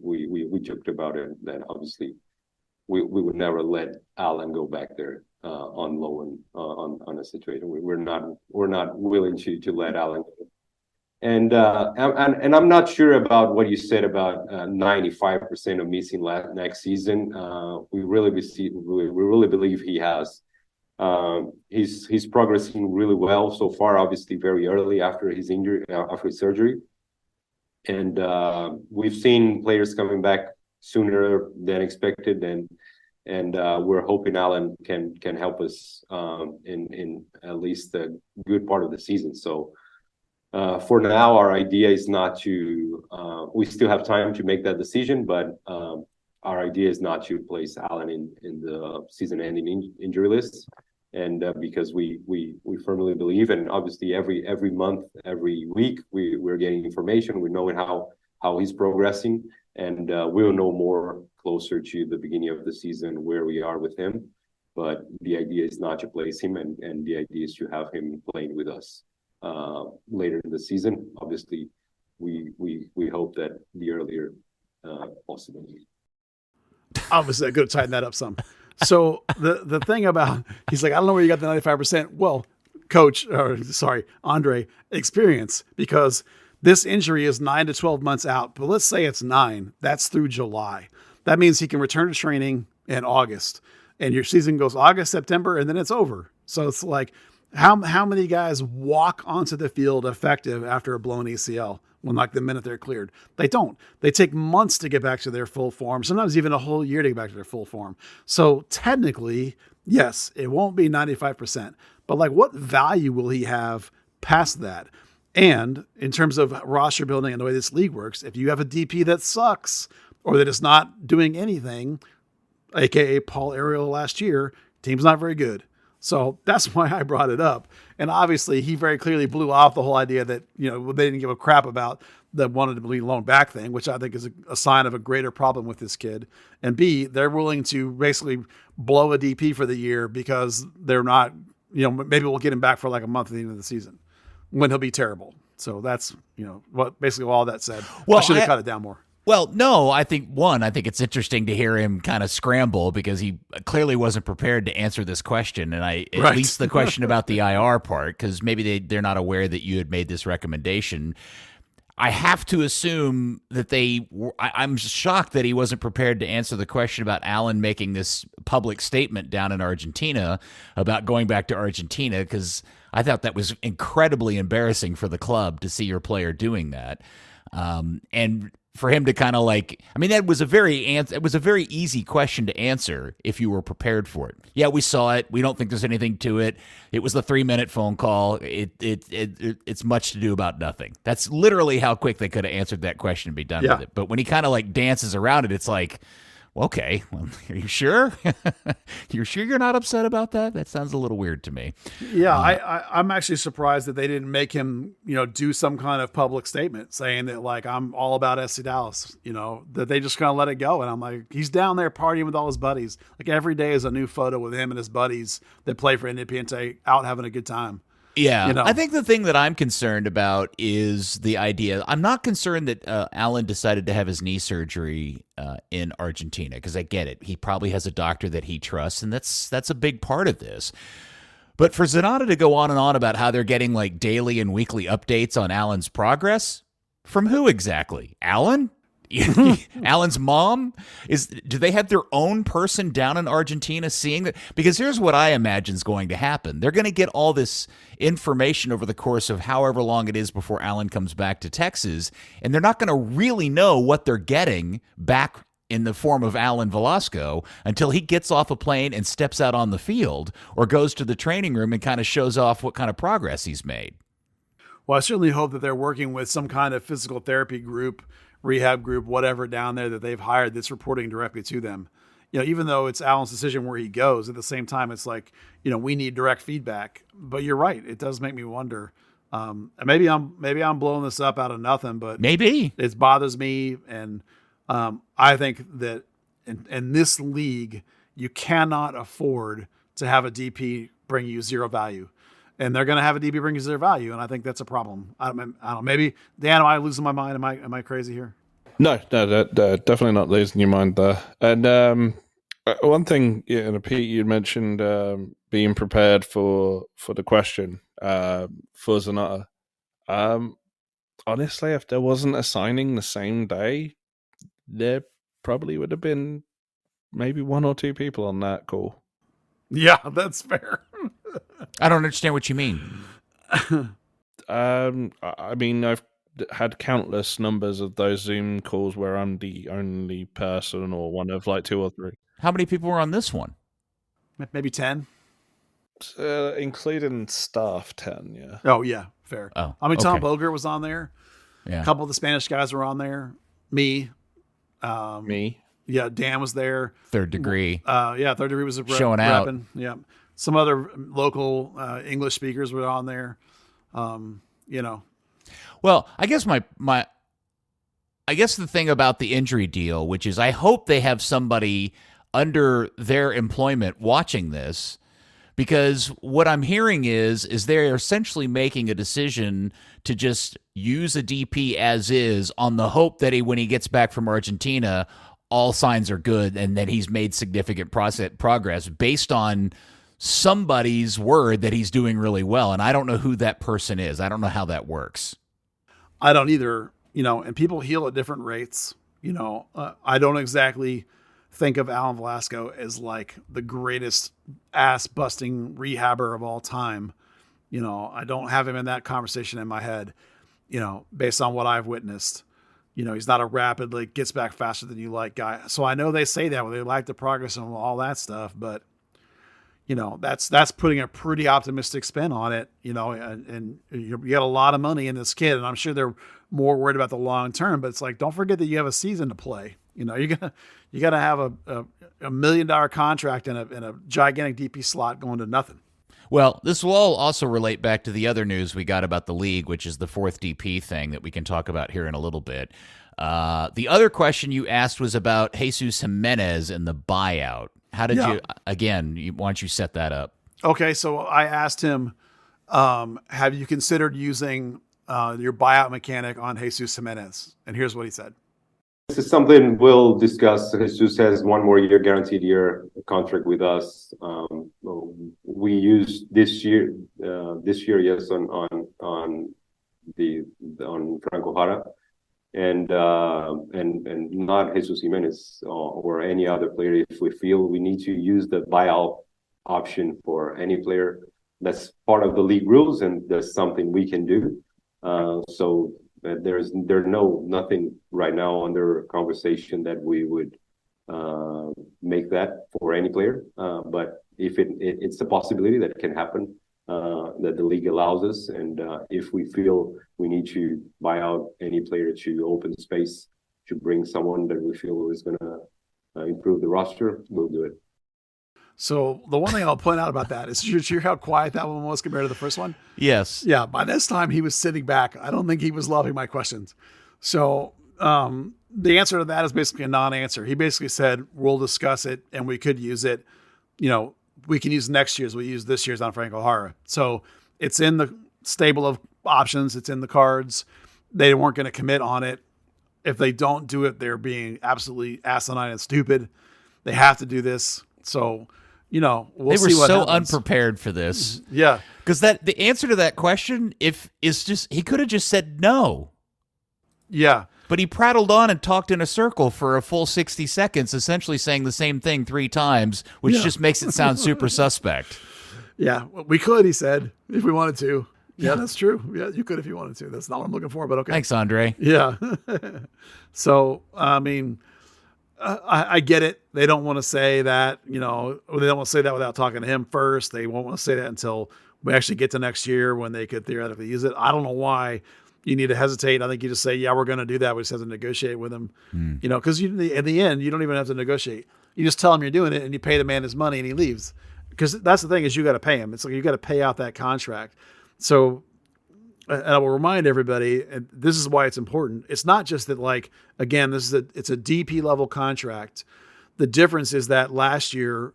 we joked about it that obviously we would never let Alan go back there on loan on a situation. We're not willing to let Alan go. And I'm not sure about what you said about 95% of missing next season. We really believe he has. He's progressing really well so far. Obviously, very early after his injury, after his surgery, and we've seen players coming back sooner than expected, and we're hoping Alan can help us in at least a good part of the season. So for now, our idea is not to. We still have time to make that decision, but our idea is not to place Alan in the season-ending injury list. And because we firmly believe, and obviously every month, every week, we're getting information. We're knowing how he's progressing, and we'll know more closer to the beginning of the season where we are with him. But the idea is not to place him, and the idea is to have him playing with us later in the season. Obviously, we hope that the earlier possible. Obviously, I could have tightened that up some. So the thing about, he's like, I don't know where you got the 95%. Well, Andre, experience, because this injury is 9 to 12 months out, but let's say it's 9. That's through July. That means he can return to training in August, and your season goes August, September, and then it's over. So it's like, how many guys walk onto the field effective after a blown ACL when, like, the minute they're cleared? They don't. They take months to get back to their full form, sometimes even a whole year to get back to their full form. So technically, yes, it won't be 95%, but like, what value will he have past that? And in terms of roster building and the way this league works, if you have a DP that sucks or that is not doing anything, aka Paul Ariel last year, team's not very good. So that's why I brought it up. And obviously he very clearly blew off the whole idea that, they didn't give a crap about the wanted to be loaned back thing, which I think is a sign of a greater problem with this kid. And B, they're willing to basically blow a DP for the year because they're not, maybe we'll get him back for like a month at the end of the season when he'll be terrible. So that's, what basically all that said. Well, I should have cut it down more. Well, no, I think it's interesting to hear him kind of scramble because he clearly wasn't prepared to answer this question. And at least the question about the IR part, because maybe they're not aware that you had made this recommendation. I have to assume that I'm shocked that he wasn't prepared to answer the question about Alan making this public statement down in Argentina about going back to Argentina, because I thought that was incredibly embarrassing for the club to see your player doing that. And for him to kind of that was a very easy question to answer if you were prepared for it. Yeah, we saw it. We don't think there's anything to it. It was the 3-minute phone call. It's much to do about nothing. That's literally how quick they could have answered that question and be done with it. But when he kind of dances around it, it's like, okay, well, are you sure? You're sure you're not upset about that? That sounds a little weird to me. Yeah, I'm actually surprised that they didn't make him, do some kind of public statement saying that, like, I'm all about SC Dallas, that they just kind of let it go. And I'm like, he's down there partying with all his buddies. Like, every day is a new photo with him and his buddies that play for Independiente out having a good time. Yeah, I think the thing that I'm concerned about is the idea. I'm not concerned that Alan decided to have his knee surgery in Argentina, because I get it. He probably has a doctor that he trusts, and that's a big part of this. But for Zanotta to go on and on about how they're getting like daily and weekly updates on Alan's progress, from who exactly? Alan? Alan's mom? Do they have their own person down in Argentina seeing that? Because here's what I imagine is going to happen. They're going to get all this information over the course of however long it is before Alan comes back to Texas, and they're not going to really know what they're getting back in the form of Alan Velasco until he gets off a plane and steps out on the field or goes to the training room and kind of shows off what kind of progress he's made. Well, I certainly hope that they're working with some kind of physical therapy group, rehab group, whatever down there that they've hired that's reporting directly to them. Even though it's Alan's decision where he goes, at the same time, it's like, we need direct feedback. But you're right. It does make me wonder. Maybe I'm blowing this up out of nothing, but maybe it bothers me. And I think that in this league, you cannot afford to have a DP bring you zero value. And they're going to have a DB bring you zero value, and I think that's a problem. I don't know. Maybe, Dan, am I losing my mind? Am I crazy here? No, definitely not losing your mind there. And one thing, Pete, you mentioned being prepared for the question for Zanotta. Honestly, if there wasn't a signing the same day, there probably would have been maybe 1 or 2 people on that call. Yeah, that's fair. I don't understand what you mean. I mean, I've had countless numbers of those Zoom calls where I'm the only person or one of like 2 or 3. How many people were on this one? Maybe 10. Including staff, 10, yeah. Oh, yeah, fair. Oh, I mean, Tom okay. Bogert was on there. Yeah. A couple of the Spanish guys were on there. Me. Me. Yeah, Dan was there. Third Degree. Yeah, Third Degree was Showing out. repping. Yeah. Some other local English speakers were on there. Well, I guess I guess the thing about the injury deal, which is I hope they have somebody under their employment watching this, because what I'm hearing is they're essentially making a decision to just use a DP as is on the hope that when he gets back from Argentina, all signs are good and that he's made significant progress based on somebody's word that he's doing really well. And I don't know who that person is. I don't know how that works. I don't either, and people heal at different rates. I don't exactly think of Alan Velasco as like the greatest ass busting rehabber of all time. I don't have him in that conversation in my head, based on what I've witnessed. He's not a rapid, like, gets back faster than you like guy. So I know they say that when they like the progress and all that stuff, but that's putting a pretty optimistic spin on it, and you got a lot of money in this kid, and I'm sure they're more worried about the long term, but it's like, don't forget that you have a season to play. You got to have a $1 million contract and a gigantic DP slot going to nothing. Well, this will all also relate back to the other news we got about the league, which is the fourth DP thing that we can talk about here in a little bit. The other question you asked was about Jesus Jimenez and the buyout. How did you, again, why don't you set that up? Okay, so I asked him, have you considered using your buyout mechanic on Jesus Jimenez? And here's what he said. This is something we'll discuss. Jesus has 1 more year, guaranteed year contract with us. We use this year, yes, on Franco Jara, and not Jesus Jimenez or any other player. If we feel we need to use the buyout option for any player, that's part of the league rules, and that's something we can do. So there's nothing right now under conversation that we would make that for any player. But if it's a possibility that can happen, that the league allows us, and if we feel we need to buy out any player to open space to bring someone that we feel is going to improve the roster, we'll do it. So the one thing I'll point out about that is, you hear how quiet that one was compared to the first one? Yes. Yeah. By this time he was sitting back. I don't think he was loving my questions. So the answer to that is basically a non-answer. He basically said, we'll discuss it and we could use it. We can use next year's. We use this year's on Franco Jara. So it's in the stable of options. It's in the cards. They weren't going to commit on it. If they don't do it, they're being absolutely asinine and stupid. They have to do this. So, we'll see what They were so happens. Unprepared for this. Yeah. Because the answer to that question he could have just said no. Yeah. But he prattled on and talked in a circle for a full 60 seconds, essentially saying the same thing 3 times, which just makes it sound super suspect. Yeah. We could, he said, if we wanted to. Yeah, that's true. Yeah, you could if you wanted to. That's not what I'm looking for, but okay. Thanks, Andre. Yeah. So, I mean, I get it. They don't want to say that, they don't want to say that without talking to him first. They won't want to say that until we actually get to next year when they could theoretically use it. I don't know why you need to hesitate. I think you just say, yeah, we're going to do that. We just have to negotiate with him, because in the end, you don't even have to negotiate. You just tell him you're doing it and you pay the man his money and he leaves. Because that's the thing, is you got to pay him. It's like you got to pay out that contract. So, and I will remind everybody, and this is why it's important. It's not just that, like, again, it's a DP level contract. The difference is that last year,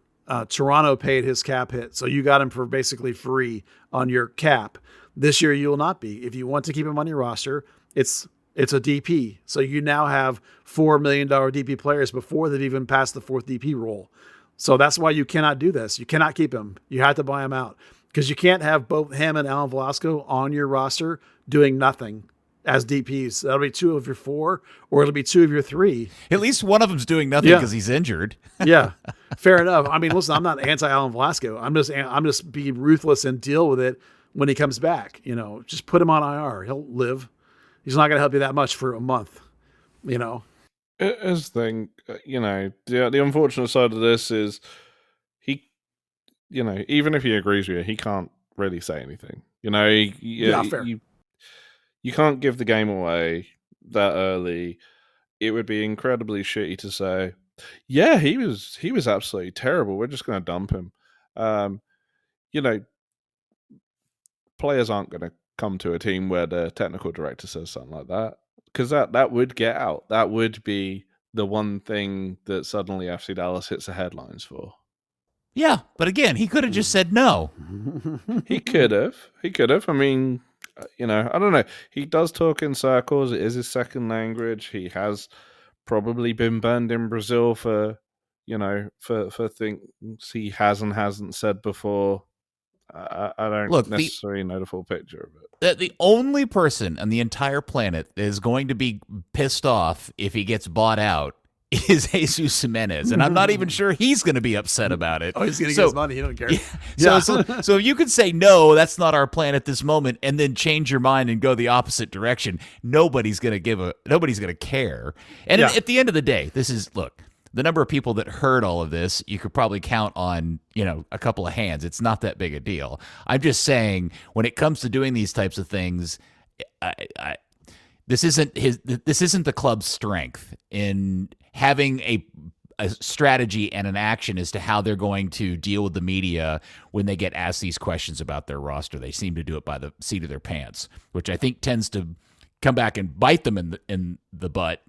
Toronto paid his cap hit. So you got him for basically free on your cap. This year you will not be. If you want to keep him on your roster, it's a DP. So you now have $4 million DP players before they've even passed the 4th DP role. So that's why you cannot do this. You cannot keep him. You have to buy him out. Because you can't have both him and Alan Velasco on your roster doing nothing as DPs. That'll be 2 of your 4, or it'll be 2 of your 3. At least one of them's doing nothing because he's injured. Yeah, fair enough. I mean, listen, I'm not anti-Alan Velasco. I'm just be ruthless and deal with it when he comes back. Just put him on IR. He'll live. He's not going to help you that much for a month. As thing, the unfortunate side of this is he, even if he agrees with you, he can't really say anything. Fair. You can't give the game away that early. It would be incredibly shitty to say, yeah, he was absolutely terrible. We're just going to dump him. Um, you know, players aren't going to come to a team where the technical director says something like that, because that would get out. That would be the one thing that suddenly FC Dallas hits the headlines for. Yeah, but again, he could have just said no. He could have. I mean, I don't know. He does talk in circles. It is his second language. He has probably been burned in Brazil for things he has and hasn't said before. I don't necessarily know the full picture of it. The only person on the entire planet that is going to be pissed off if he gets bought out is Jesus Jimenez, and I'm not even sure he's going to be upset about it. Oh, he's going to get his money. He don't care. Yeah. So if you could say, no, that's not our plan at this moment, and then change your mind and go the opposite direction, nobody's going to care. And at the end of the day, look, the number of people that heard all of this, you could probably count on, a couple of hands. It's not that big a deal. I'm just saying, when it comes to doing these types of things, this isn't the club's strength in having a strategy and an action as to how they're going to deal with the media when they get asked these questions about their roster. They seem to do it by the seat of their pants, which I think tends to come back and bite them in the butt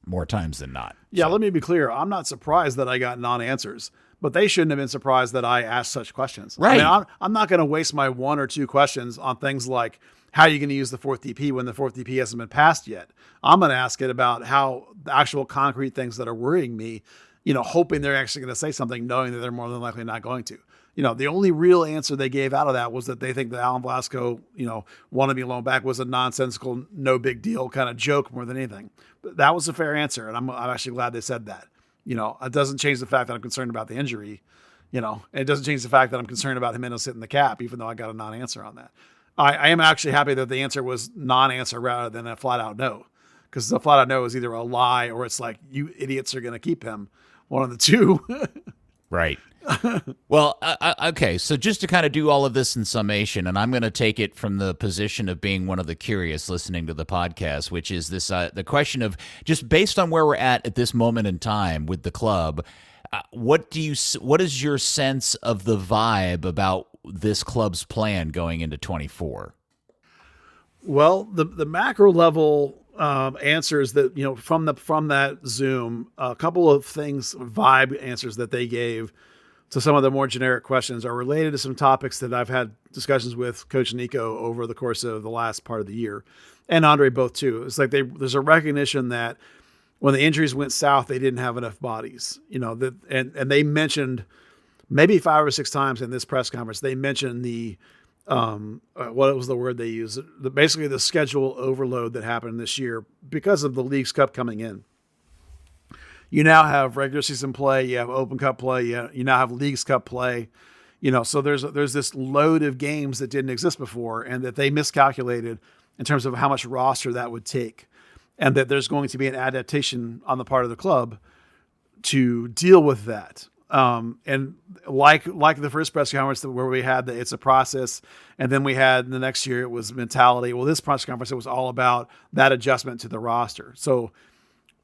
more times than not. Yeah, let me be clear. I'm not surprised that I got non-answers, but they shouldn't have been surprised that I asked such questions. Right. I mean, I'm not going to waste my one or two questions on things like, how are you going to use the fourth DP when the fourth DP hasn't been passed yet? I'm going to ask it about how the actual concrete things that are worrying me, hoping they're actually going to say something, knowing that they're more than likely not going to. The only real answer they gave out of that was that they think that Alan Velasco, wanted to be loaned back was a nonsensical, no big deal kind of joke more than anything. But that was a fair answer. And I'm actually glad they said that. It doesn't change the fact that I'm concerned about the injury, and it doesn't change the fact that I'm concerned about Jimenez hitting the cap, even though I got a non-answer on that. I am actually happy that the answer was non-answer rather than a flat out no, because the flat out no is either a lie or it's like, you idiots are going to keep him. One of the two. Right. Well, okay. So just to kind of do all of this in summation, and I'm going to take it from the position of being one of the curious listening to the podcast, which is this, the question of just based on where we're at this moment in time with the club, what is your sense of the vibe about this club's plan going into 24? Well, the macro level answers that, from that Zoom, a couple of things, vibe answers that they gave to some of the more generic questions are related to some topics that I've had discussions with Coach Nico over the course of the last part of the year, and Andre both too. It's like there's a recognition that when the injuries went south, they didn't have enough bodies, and they mentioned maybe 5 or 6 times in this press conference, they mentioned the what was the word they used? Basically the schedule overload that happened this year because of the Leagues Cup coming in. You now have regular season play, you have Open Cup play, you now have Leagues Cup play, so there's this load of games that didn't exist before and that they miscalculated in terms of how much roster that would take, and that there's going to be an adaptation on the part of the club to deal with that. And like the first press conference where we had that it's a process, and then we had the next year it was mentality. Well, this press conference, it was all about that adjustment to the roster. So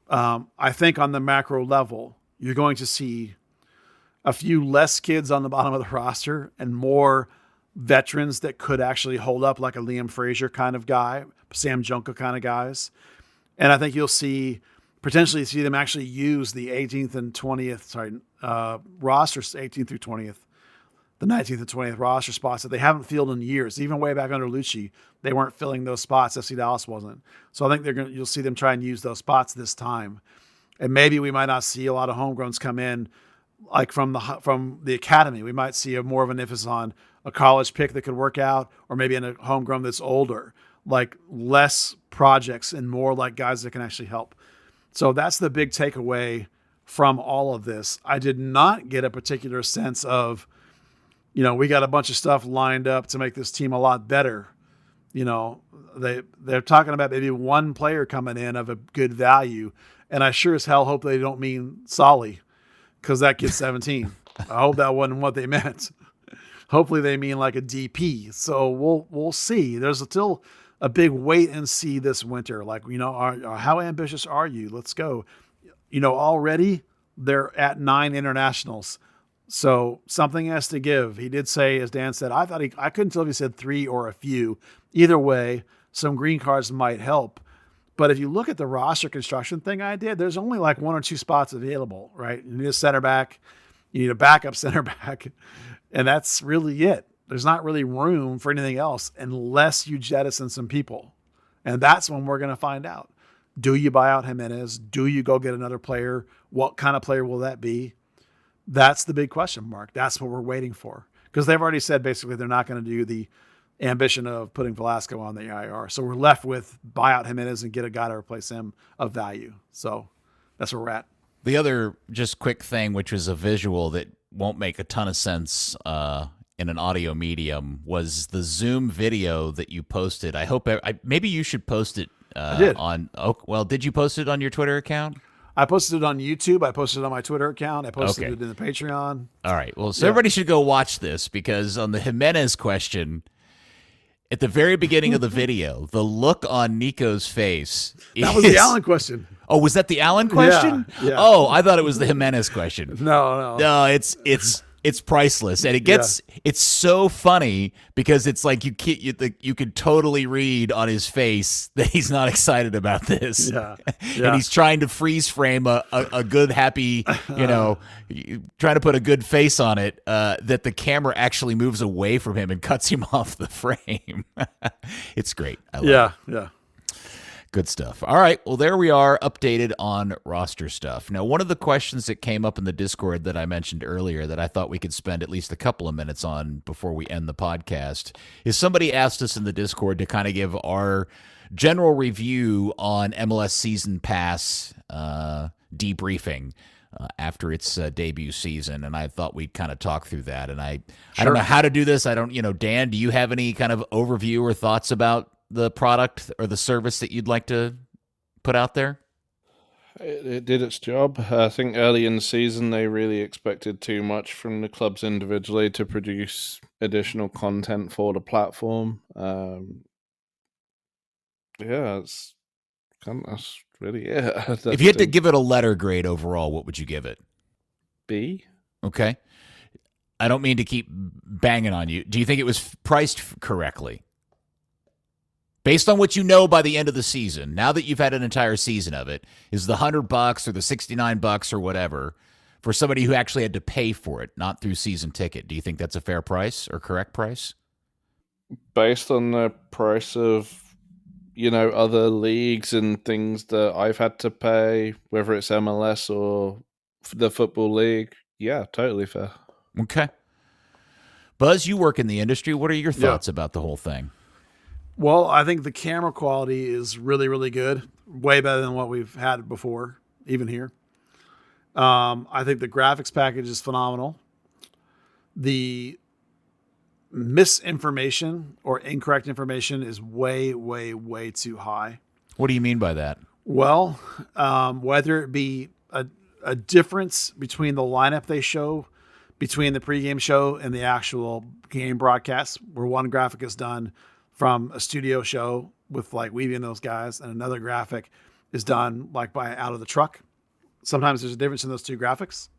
I think on the macro level, you're going to see a few less kids on the bottom of the roster and more veterans that could actually hold up, like a Liam Frazier kind of guy, Sam Junka kind of guys. And I think you'll potentially see them actually use the 18th and 20th, rosters, 18th through 20th, the 19th and 20th roster spots that they haven't filled in years. Even way back under Lucci, they weren't filling those spots. FC Dallas wasn't. So I think you'll see them try and use those spots this time. And maybe we might not see a lot of homegrowns come in, like from the academy. We might see more of an emphasis on a college pick that could work out, or maybe in a homegrown that's older, like less projects and more like guys that can actually help. So that's the big takeaway from all of this. I did not get a particular sense of, we got a bunch of stuff lined up to make this team a lot better. they're talking about maybe one player coming in of a good value, and I sure as hell hope they don't mean Sali, because that kid's 17. I hope that wasn't what they meant. Hopefully they mean like a DP. So we'll see. There's still a big wait and see this winter. Like, how ambitious are you? Let's go. Already they're at 9 internationals. So something has to give. He did say, as Dan said, I couldn't tell if he said 3 or a few. Either way, some green cards might help. But if you look at the roster construction thing I did, there's only like 1 or 2 spots available, right? You need a center back. You need a backup center back. And that's really it. There's not really room for anything else unless you jettison some people. And that's when we're going to find out. Do you buy out Jimenez? Do you go get another player? What kind of player will that be? That's the big question mark. That's what we're waiting for. Because they've already said basically they're not going to do the ambition of putting Velasco on the IR. So we're left with buy out Jimenez and get a guy to replace him of value. So that's where we're at. The other just quick thing, which was a visual that won't make a ton of sense in an audio medium, was the Zoom video that you posted. I hope maybe you should post it I did. Did you post it on your Twitter account? I posted it on YouTube. I posted it on my Twitter account. I posted it in the Patreon. All right. Well, so everybody should go watch this, because on the Jimenez question, at the very beginning of the video, the look on Nico's face. That was the Allen question. Oh, was that the Allen question? Yeah. Oh, I thought it was the Jimenez question. No, it's priceless, and it's so funny because it's like you could totally read on his face that he's not excited about this. Yeah. And he's trying to freeze frame a good, happy, trying to put a good face on it, that the camera actually moves away from him and cuts him off the frame. It's great. I love it. Yeah. Good stuff. All right. Well, there we are, updated on roster stuff. Now, one of the questions that came up in the Discord that I mentioned earlier that I thought we could spend at least a couple of minutes on before we end the podcast is somebody asked us in the Discord to kind of give our general review on MLS Season Pass debriefing after its debut season. And I thought we'd kind of talk through that. And I don't know how to do this. Dan, do you have any kind of overview or thoughts about the product or the service that you'd like to put out there? It did its job. I think early in the season they really expected too much from the clubs individually to produce additional content for the platform. That's really it. If you had to give it a letter grade overall, what would you give it? B. Okay. I don't mean to keep banging on you. Do you think it was priced correctly? Based on what you know by the end of the season, now that you've had an entire season of it, is the $100 or the $69 or whatever for somebody who actually had to pay for it, not through season ticket? Do you think that's a fair price or correct price? Based on the price of, other leagues and things that I've had to pay, whether it's MLS or the Football League, yeah, totally fair. Okay. Buzz, you work in the industry. What are your thoughts about the whole thing? Well, I think the camera quality is really, really good. Way better than what we've had before, even here. I think the graphics package is phenomenal. The misinformation or incorrect information is way, way, way too high. What do you mean by that? Well, whether it be a difference between the lineup they show between the pregame show and the actual game broadcast, where one graphic is done from a studio show with like Weeby and those guys, and another graphic is done like by out of the truck. Sometimes there's a difference in those two graphics.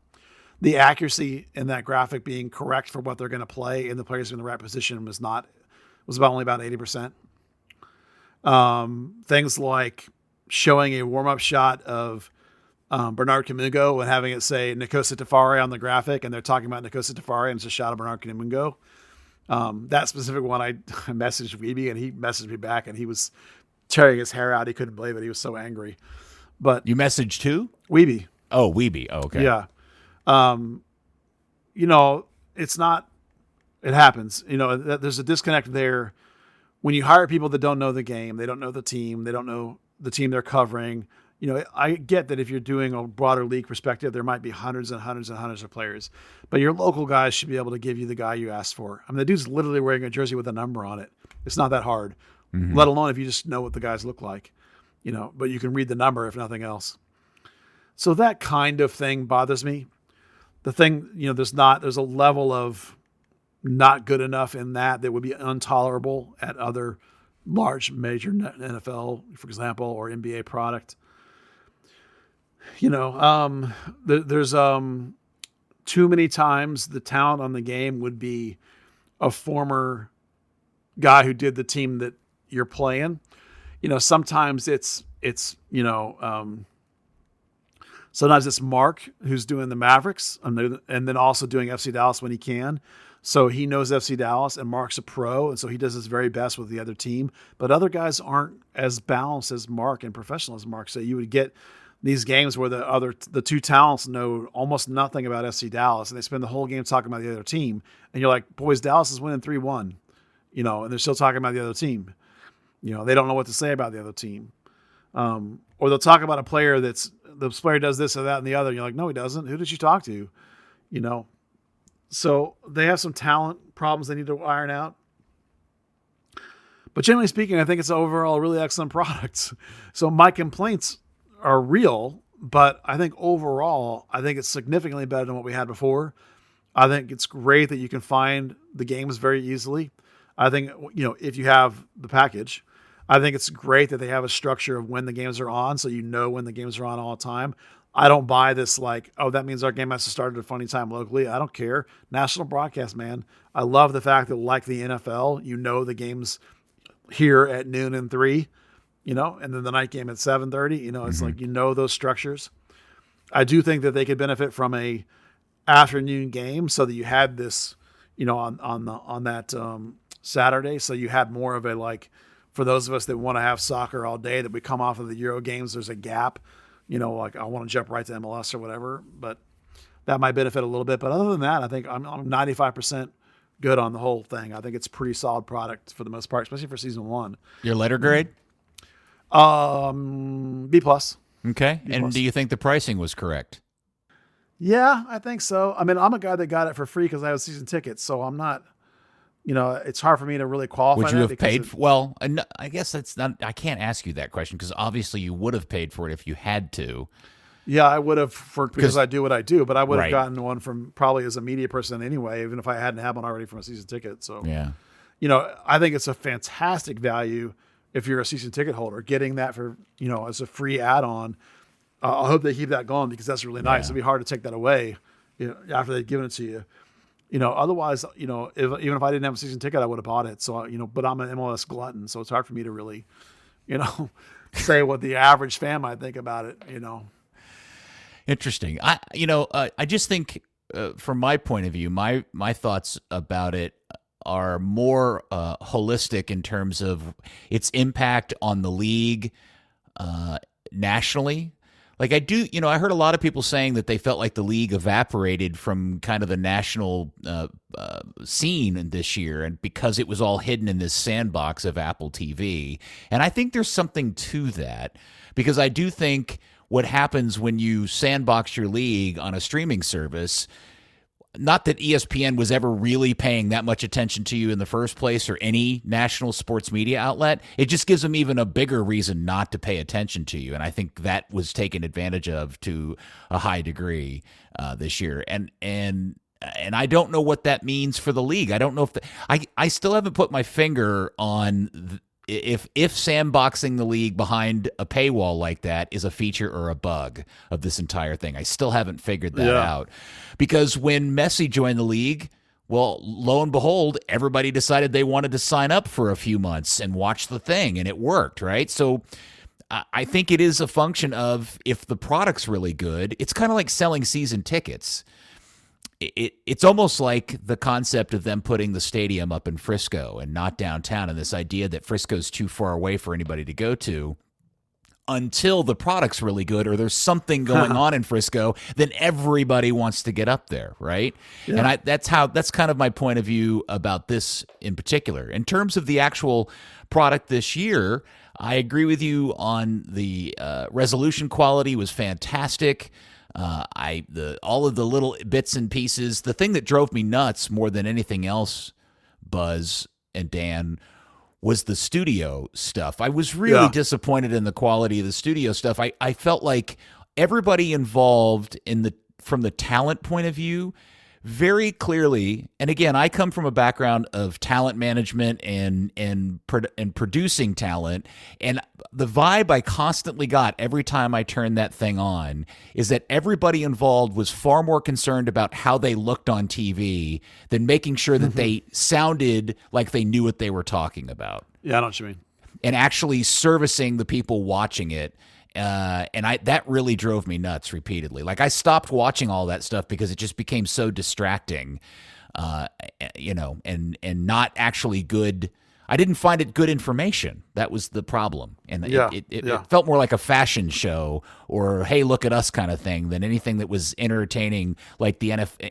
The accuracy in that graphic being correct for what they're going to play and the players in the right position was only about 80%. Things like showing a warm-up shot of Bernard Kamungo and having it say Nkosa Tafari on the graphic, and they're talking about Nkosa Tafari and it's a shot of Bernard Kamungo. That specific one, I messaged Weeby and he messaged me back and he was tearing his hair out. He couldn't believe it. He was so angry. But you messaged who? Weeby. Oh, Weeby. Oh, okay. Yeah. It's not, it happens, there's a disconnect there when you hire people that don't know the game. They don't know the team. They don't know the team they're covering. I get that if you're doing a broader league perspective, there might be hundreds and hundreds and hundreds of players, but your local guys should be able to give you the guy you asked for. I mean, the dude's literally wearing a jersey with a number on it. It's not that hard. let alone if you just know what the guys look like, but you can read the number if nothing else. So that kind of thing bothers me. The thing, there's a level of not good enough in that would be intolerable at other large major NFL, for example, or NBA product. There's too many times the talent on the game would be a former guy who did the team that you're playing. Sometimes sometimes it's Mark who's doing the Mavericks and then also doing FC Dallas when he can. So he knows FC Dallas, and Mark's a pro, and so he does his very best with the other team. But other guys aren't as balanced as Mark and professional as Mark. So you would get these games where the two talents know almost nothing about FC Dallas, and they spend the whole game talking about the other team. And you're like, boys, Dallas is winning 3-1, and they're still talking about the other team. They don't know what to say about the other team. Or they'll talk about a player the player does this or that and the other. And you're like, no, he doesn't. Who did you talk to? So they have some talent problems they need to iron out. But generally speaking, I think it's overall a really excellent product. So my complaints are real, but I think overall, I think it's significantly better than what we had before. I think it's great that you can find the games very easily. I think, if you have the package, I think it's great that they have a structure of when the games are on, so when the games are on all the time. I don't buy this that means our game has to start at a funny time locally. I don't care. National broadcast, man. I love the fact that, like the NFL, the game's here at noon and 3, and then the night game at 7:30. It's like those structures. I do think that they could benefit from a afternoon game so that you had this, on that Saturday. So you had more of a for those of us that want to have soccer all day, that we come off of the Euro games, there's a gap. I want to jump right to MLS or whatever, but that might benefit a little bit. But other than that, I think I'm 95% good on the whole thing. I think it's a pretty solid product for the most part, especially for season 1. Your letter grade? B+. Okay. B+. And do you think the pricing was correct? Yeah, I think so. I mean, I'm a guy that got it for free because I have season tickets, so I'm not. It's hard for me to really qualify. Would you have paid? Well, I guess that's not. I can't ask you that question because obviously you would have paid for it if you had to. Yeah, I would have because I do what I do, but I would have Right. gotten one from probably as a media person anyway, even if I hadn't had one already from a season ticket. So Yeah. I think it's a fantastic value if you're a season ticket holder, getting that for as a free add-on. I hope they keep that going because that's really nice. Yeah. It'd be hard to take that away, after they've given it to you. Otherwise, even if I didn't have a season ticket, I would have bought it. So, but I'm an MLS glutton, so it's hard for me to really, say what the average fan might think about it, Interesting. I just think, from my point of view, my thoughts about it are more holistic in terms of its impact on the league nationally. I heard a lot of people saying that they felt like the league evaporated from kind of the national scene this year, and because it was all hidden in this sandbox of Apple TV. And I think there's something to that, because I do think what happens when you sandbox your league on a streaming service, not that ESPN was ever really paying that much attention to you in the first place, or any national sports media outlet. It just gives them even a bigger reason not to pay attention to you. And I think that was taken advantage of to a high degree this year. And I don't know what that means for the league. I don't know if I still haven't put my finger on if sandboxing the league behind a paywall like that is a feature or a bug of this entire thing. I still haven't figured that out. Because when Messi joined the league, well, lo and behold, everybody decided they wanted to sign up for a few months and watch the thing, and it worked, right? So I think it is a function of, if the product's really good, it's kind of like selling season tickets. It's almost like the concept of them putting the stadium up in Frisco and not downtown, and this idea that Frisco's too far away for anybody to go to. Until the product's really good, or there's something going on in Frisco, then everybody wants to get up there, right? Yeah. And that's kind of my point of view about this in particular. In terms of the actual product this year, I agree with you on the resolution quality was fantastic. All of the little bits and pieces. The thing that drove me nuts more than anything else, Buzz and Dan, was the studio stuff. I was really disappointed in the quality of the studio stuff. I felt like everybody involved from the talent point of view very clearly, and again, I come from a background of talent management and producing talent, and the vibe I constantly got every time I turned that thing on is that everybody involved was far more concerned about how they looked on TV than making sure that they sounded like they knew what they were talking about. Yeah, I know what you mean. And actually servicing the people watching it. That really drove me nuts repeatedly. Like, I stopped watching all that stuff because it just became so distracting, and not actually good. I didn't find it good information. That was the problem. And it felt more like a fashion show or, hey, look at us kind of thing than anything that was entertaining, like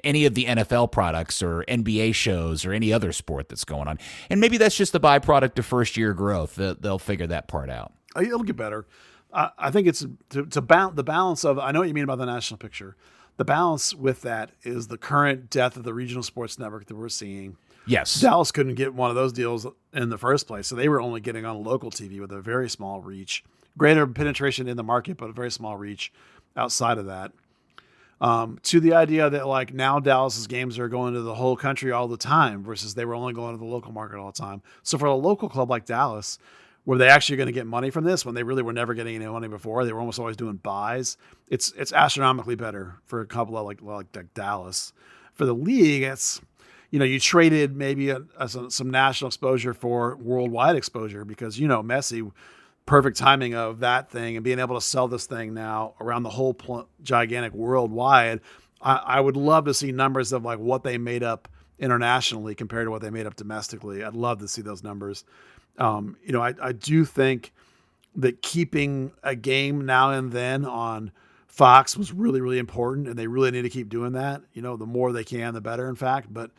any of the NFL products or NBA shows or any other sport that's going on. And maybe that's just a byproduct of first-year growth. They'll figure that part out. It'll get better. I think it's the balance of, I know what you mean about the national picture. The balance with that is the current death of the regional sports network that we're seeing. Yes. Dallas couldn't get one of those deals in the first place, so they were only getting on local TV with a very small reach. Greater penetration in the market, but a very small reach outside of that. To the idea that, like, now Dallas's games are going to the whole country all the time versus they were only going to the local market all the time. So for a local club like Dallas, were they actually going to get money from this when they really were never getting any money before? They were almost always doing buys. It's astronomically better for a couple of like Dallas. For the league, it's, you traded maybe some national exposure for worldwide exposure because, Messi, perfect timing of that thing and being able to sell this thing now around the whole gigantic worldwide. I would love to see numbers of like what they made up internationally compared to what they made up domestically. I'd love to see those numbers. I do think that keeping a game now and then on Fox was really, really important, and they really need to keep doing that. The more they can, the better, in fact. But,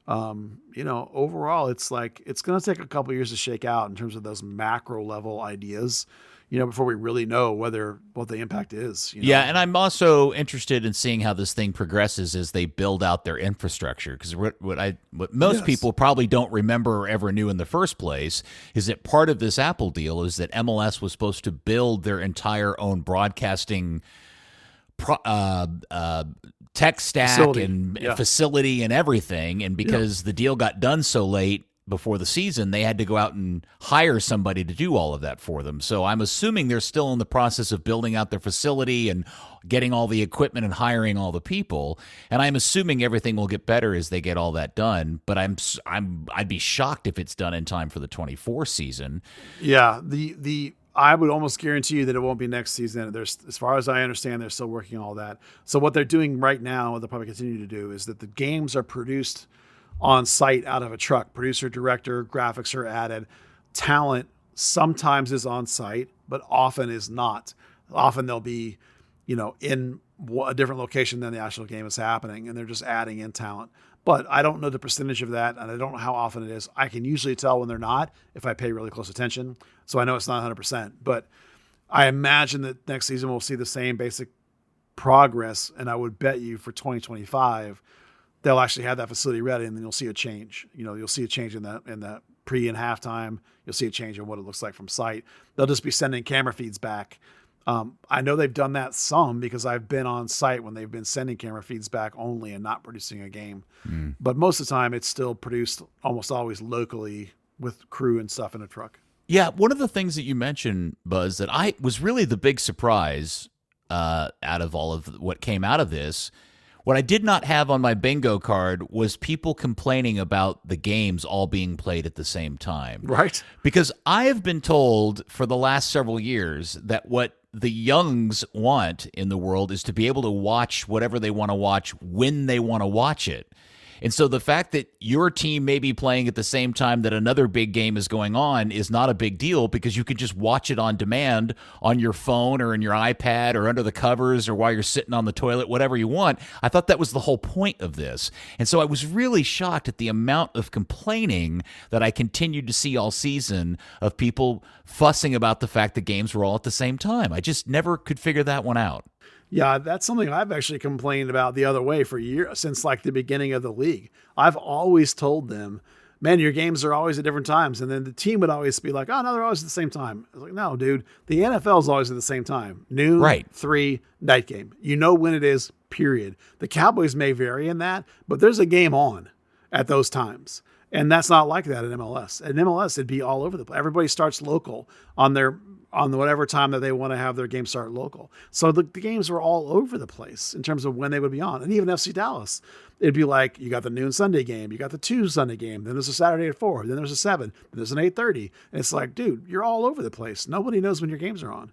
overall, it's like it's going to take a couple of years to shake out in terms of those macro level ideas, before we really know what the impact is. Yeah, and I'm also interested in seeing how this thing progresses as they build out their infrastructure. Because what most people probably don't remember or ever knew in the first place is that part of this Apple deal is that MLS was supposed to build their entire own broadcasting tech stack and facility and everything. And because the deal got done so late before the season, they had to go out and hire somebody to do all of that for them. So I'm assuming they're still in the process of building out their facility and getting all the equipment and hiring all the people. And I'm assuming everything will get better as they get all that done. But I'd be shocked if it's done in time for the 24 season. Yeah, I would almost guarantee you that it won't be next season. As far as I understand, they're still working on all that. So what they're doing right now, what they'll probably continue to do, is that the games are produced on site out of a truck. Producer, director, graphics are added. Talent sometimes is on site, but often is not. Often they'll be, in a different location than the actual game is happening, and they're just adding in talent. But I don't know the percentage of that, and I don't know how often it is. I can usually tell when they're not if I pay really close attention. So I know it's not 100%. But I imagine that next season we'll see the same basic progress, and I would bet you for 2025 they'll actually have that facility ready, and then you'll see a change. You'll see a change in that pre and halftime. You'll see a change in what it looks like from site. They'll just be sending camera feeds back. I know they've done that some because I've been on site when they've been sending camera feeds back only and not producing a game. But most of the time it's still produced almost always locally with crew and stuff in a truck. Yeah, one of the things that you mentioned, Buzz, that I was really the big surprise out of all of what came out of this. What I did not have on my bingo card was people complaining about the games all being played at the same time. Right. Because I have been told for the last several years that what the youngs want in the world is to be able to watch whatever they want to watch when they want to watch it. And so the fact that your team may be playing at the same time that another big game is going on is not a big deal because you can just watch it on demand on your phone or in your iPad or under the covers or while you're sitting on the toilet, whatever you want. I thought that was the whole point of this. And so I was really shocked at the amount of complaining that I continued to see all season of people fussing about the fact that games were all at the same time. I just never could figure that one out. Yeah, that's something I've actually complained about the other way for years, since like the beginning of the league. I've always told them, man, your games are always at different times. And then the team would always be like, oh, no, they're always at the same time. I was like, no, dude, the NFL is always at the same time. Noon, Right. 3, night game. You know when it is, period. The Cowboys may vary in that, but there's a game on at those times. And that's not like that in MLS. In MLS, it'd be all over the place. Everybody starts local on whatever time that they want to have their game start local. So the games were all over the place in terms of when they would be on. And even FC Dallas, it'd be like, you got the noon Sunday game, you got the 2 Sunday game, then there's a Saturday at 4, then there's a 7, then there's an 8:30. And it's like, dude, you're all over the place. Nobody knows when your games are on.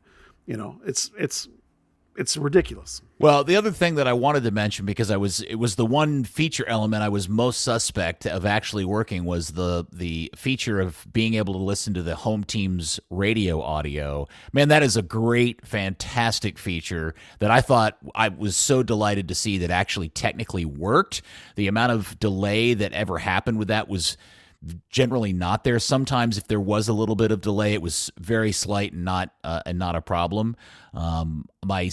It's ridiculous. Well, the other thing that I wanted to mention, because it was the one feature element I was most suspect of actually working, was the feature of being able to listen to the home team's radio audio. Man, that is a great, fantastic feature that I thought I was so delighted to see that actually technically worked. The amount of delay that ever happened with that was generally not there. Sometimes if there was a little bit of delay, it was very slight and not a problem. My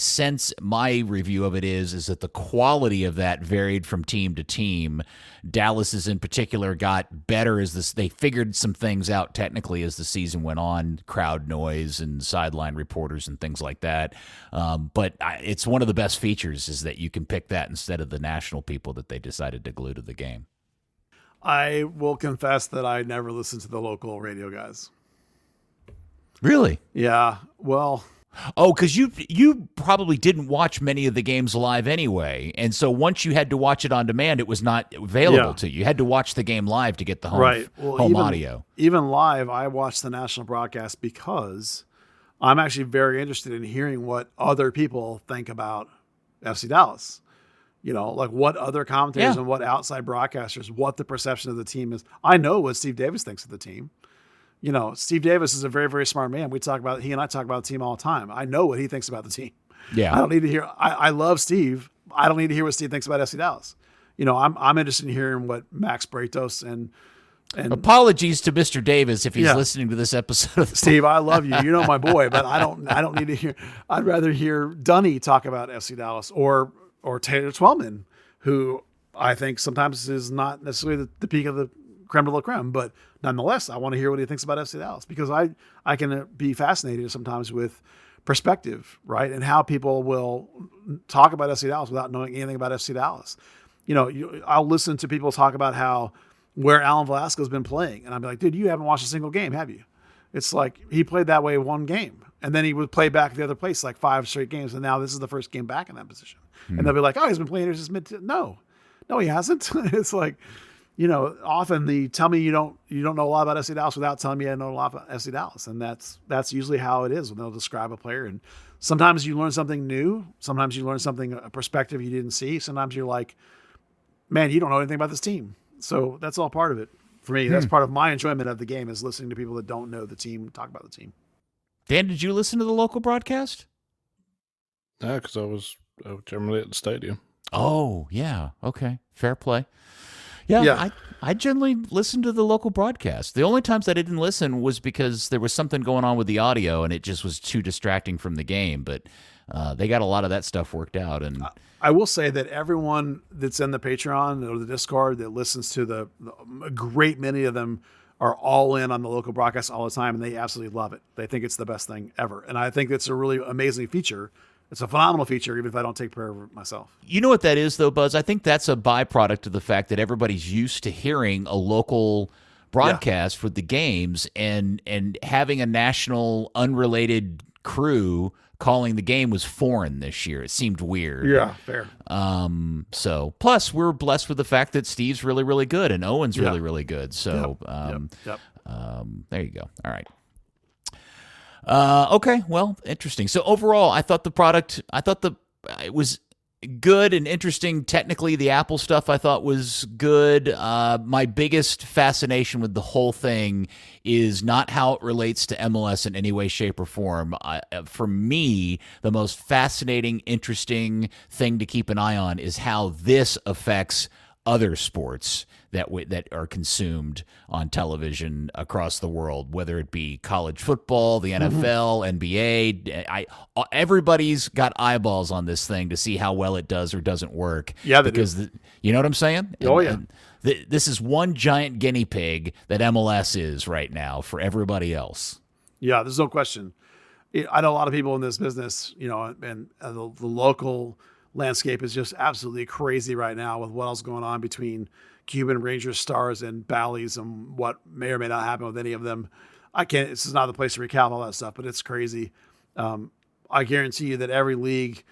review of it is that the quality of that varied from team to team. Dallas's in particular got better as they figured some things out technically as the season went on, crowd noise and sideline reporters and things like that. But it's one of the best features is that you can pick that instead of the national people that they decided to glue to the game. I will confess that I never listened to the local radio guys. Really? Yeah. Well, oh, because you probably didn't watch many of the games live anyway, and so once you had to watch it on demand, it was not available to you. You had to watch the game live to get the home audio. Even live, I watched the national broadcast because I'm actually very interested in hearing what other people think about FC Dallas. Like what other commentators and what outside broadcasters, what the perception of the team is. I know what Steve Davis thinks of the team. Steve Davis is a very, very smart man. He and I talk about the team all the time. I know what he thinks about the team. Yeah. I don't need to hear, I love Steve. I don't need to hear what Steve thinks about FC Dallas. I'm interested in hearing what Max Bretos and apologies to Mr. Davis if he's listening to this episode. Steve, I love you. You know my boy, but I don't need to hear, I'd rather hear Dunny talk about FC Dallas or Taylor Twellman, who I think sometimes is not necessarily the peak of the creme de la creme, but nonetheless, I want to hear what he thinks about FC Dallas because I can be fascinated sometimes with perspective, right? And how people will talk about FC Dallas without knowing anything about FC Dallas. I'll listen to people talk about where Alan Velasco has been playing. And I'll be like, dude, you haven't watched a single game, have you? It's like he played that way one game. And then he would play back the other place like 5 straight games. And now this is the first game back in that position. And they'll be like, oh, he's been playing here since No, he hasn't. It's like, often tell me you don't know a lot about FC Dallas without telling me I know a lot about FC Dallas. And that's usually how it is when they'll describe a player. And sometimes you learn something new. Sometimes you learn a perspective you didn't see. Sometimes you're like, man, you don't know anything about this team. So that's all part of it. For me, that's part of my enjoyment of the game is listening to people that don't know the team talk about the team. Dan, did you listen to the local broadcast? Yeah, because I was generally at the stadium. Oh, yeah. Okay. Fair play. Yeah. I generally listen to the local broadcast. The only times I didn't listen was because there was something going on with the audio and it just was too distracting from the game. But they got a lot of that stuff worked out. And I will say that everyone that's in the Patreon or the Discord that listens to a great many of them are all in on the local broadcast all the time, and they absolutely love it. They think it's the best thing ever. And I think it's a really amazing feature. It's a phenomenal feature, even if I don't take care of it myself. You know what that is, though, Buzz? I think that's a byproduct of the fact that everybody's used to hearing a local broadcast for the games and having a national unrelated crew calling the game was foreign this year. It seemed weird. Yeah, fair. So plus we're blessed with the fact that Steve's really, really good and Owen's really, really good. So there you go. All right. Okay. Well, interesting. So overall, I thought it was good and interesting. Technically, the Apple stuff I thought was good. My biggest fascination with the whole thing is not how it relates to MLS in any way, shape, or form. For me, the most fascinating, interesting thing to keep an eye on is how this affects other sports that are consumed on television across the world, whether it be college football, the NFL, NBA. Everybody's got eyeballs on this thing to see how well it does or doesn't work. Yeah, you know what I'm saying? Oh, yeah. This is one giant guinea pig that MLS is right now for everybody else. Yeah, there's no question. I know a lot of people in this business, and the local landscape is just absolutely crazy right now with what else going on between Cuban, Rangers, Stars, and Bally's, and what may or may not happen with any of them. This is not the place to recap all that stuff, but it's crazy. I guarantee you that every league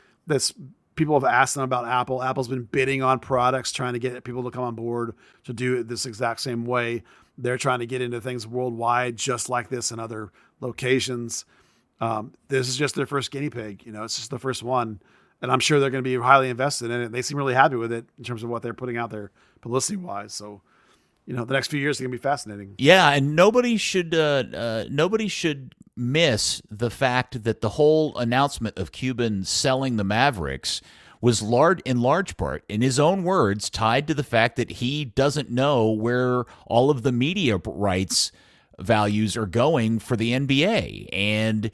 people have asked them about Apple. Apple's been bidding on products, trying to get people to come on board to do it this exact same way. They're trying to get into things worldwide, just like this in other locations. This is just their first guinea pig. It's just the first one. And I'm sure they're going to be highly invested in it. They seem really happy with it in terms of what they're putting out there publicity-wise. So, the next few years are going to be fascinating. Yeah, and nobody should miss the fact that the whole announcement of Cuban selling the Mavericks was in large part, in his own words, tied to the fact that he doesn't know where all of the media rights values are going for the NBA, and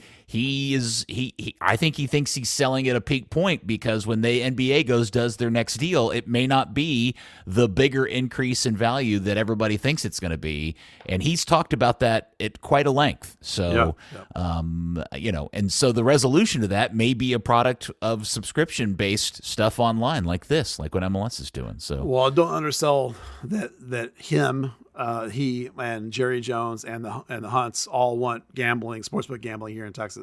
I think he thinks he's selling at a peak point, because when the NBA does their next deal, it may not be the bigger increase in value that everybody thinks it's going to be, and he's talked about that at quite a length. So, and so the resolution to that may be a product of subscription-based stuff online, like what MLS is doing. So, well, don't undersell that he and Jerry Jones and the Hunts all want sportsbook gambling here in Texas.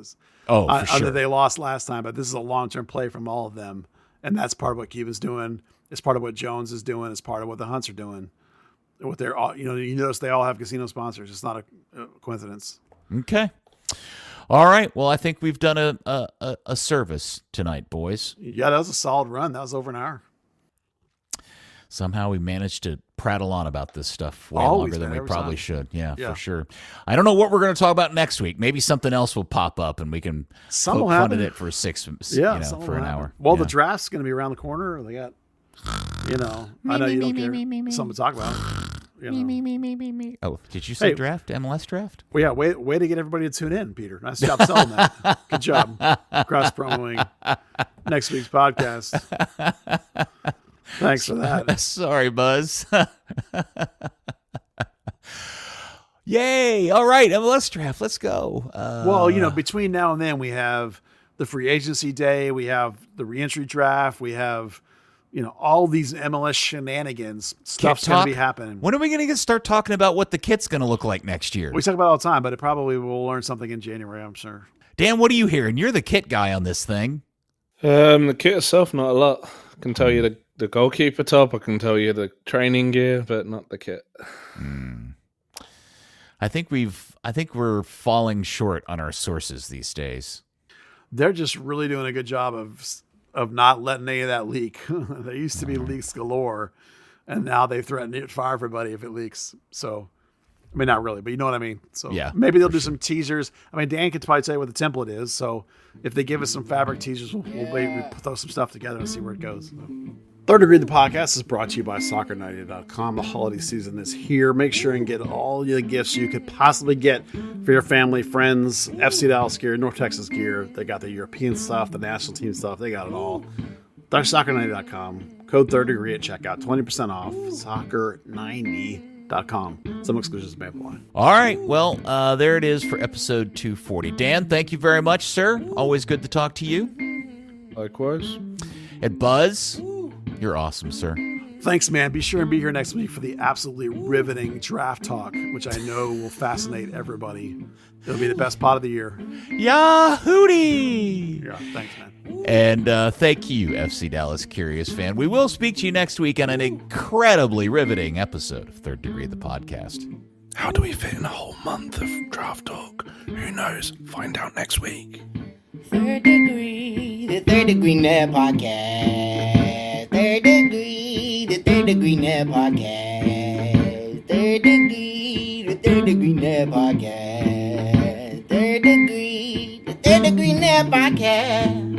Oh, for sure. They lost last time, but this is a long-term play from all of them, and that's part of what Cuban's doing. It's part of what Jones is doing. It's part of what the Hunts are doing. What they're you notice they all have casino sponsors. It's not a coincidence. Okay. All right. Well, I think we've done a service tonight, boys. Yeah, that was a solid run. That was over an hour. Somehow we managed to prattle on about this stuff way longer than we probably should. Yeah, for sure. I don't know what we're going to talk about next week. Maybe something else will pop up and we can poke fun at it for for an hour. Well, the draft's going to be around the corner. They got, I know you don't care. Something to talk about. Me. Oh, did you say draft? MLS draft? Well, yeah. Way to get everybody to tune in, Peter. Nice job selling that. Good job. Cross-promoing next week's podcast. Thanks for that. Sorry, Buzz. Yay. All right. MLS draft. Let's go. Well, between now and then we have the free agency day. We have the reentry draft. We have, all these MLS shenanigans. Stuff's going to be happening. When are we going to start talking about what the kit's going to look like next year? We talk about it all the time, but it probably will learn something in January, I'm sure. Dan, what are you hearing? You're the kit guy on this thing. The kit itself, not a lot. I can tell you the goalkeeper top. I can tell you the training gear, but not the kit. I think we're falling short on our sources these days. They're just really doing a good job of not letting any of that leak. There used to be leaks galore, and now they threaten to fire everybody if it leaks. So, I mean, not really, but you know what I mean. So maybe they'll do some teasers. I mean, Dan could probably tell you what the template is. So if they give us some fabric teasers, we'll throw some stuff together and see where it goes. So. Third Degree, the podcast, is brought to you by Soccer90.com. The holiday season is here. Make sure and get all the gifts you could possibly get for your family, friends, FC Dallas gear, North Texas gear. They got the European stuff, the national team stuff. They got it all. That's Soccer90.com. Code Third Degree at checkout. 20% off. Soccer90.com. Some exclusions may apply. All right. Well, there it is for episode 240. Dan, thank you very much, sir. Always good to talk to you. Likewise. And Buzz, you're awesome, sir. Thanks, man. Be sure and be here next week for the absolutely riveting draft talk, which I know will fascinate everybody. It'll be the best pot of the year. Yahooty! Yeah, thanks, man. And thank you, FC Dallas Curious fan. We will speak to you next week on an incredibly riveting episode of Third Degree, the podcast. How do we fit in a whole month of draft talk? Who knows? Find out next week. Third Degree, the Third Degree Net Podcast. Third Degree, the Third Degree Net Podcast. Third Degree, the Third Degree Net Podcast. Third Degree, the Third Degree Net Podcast.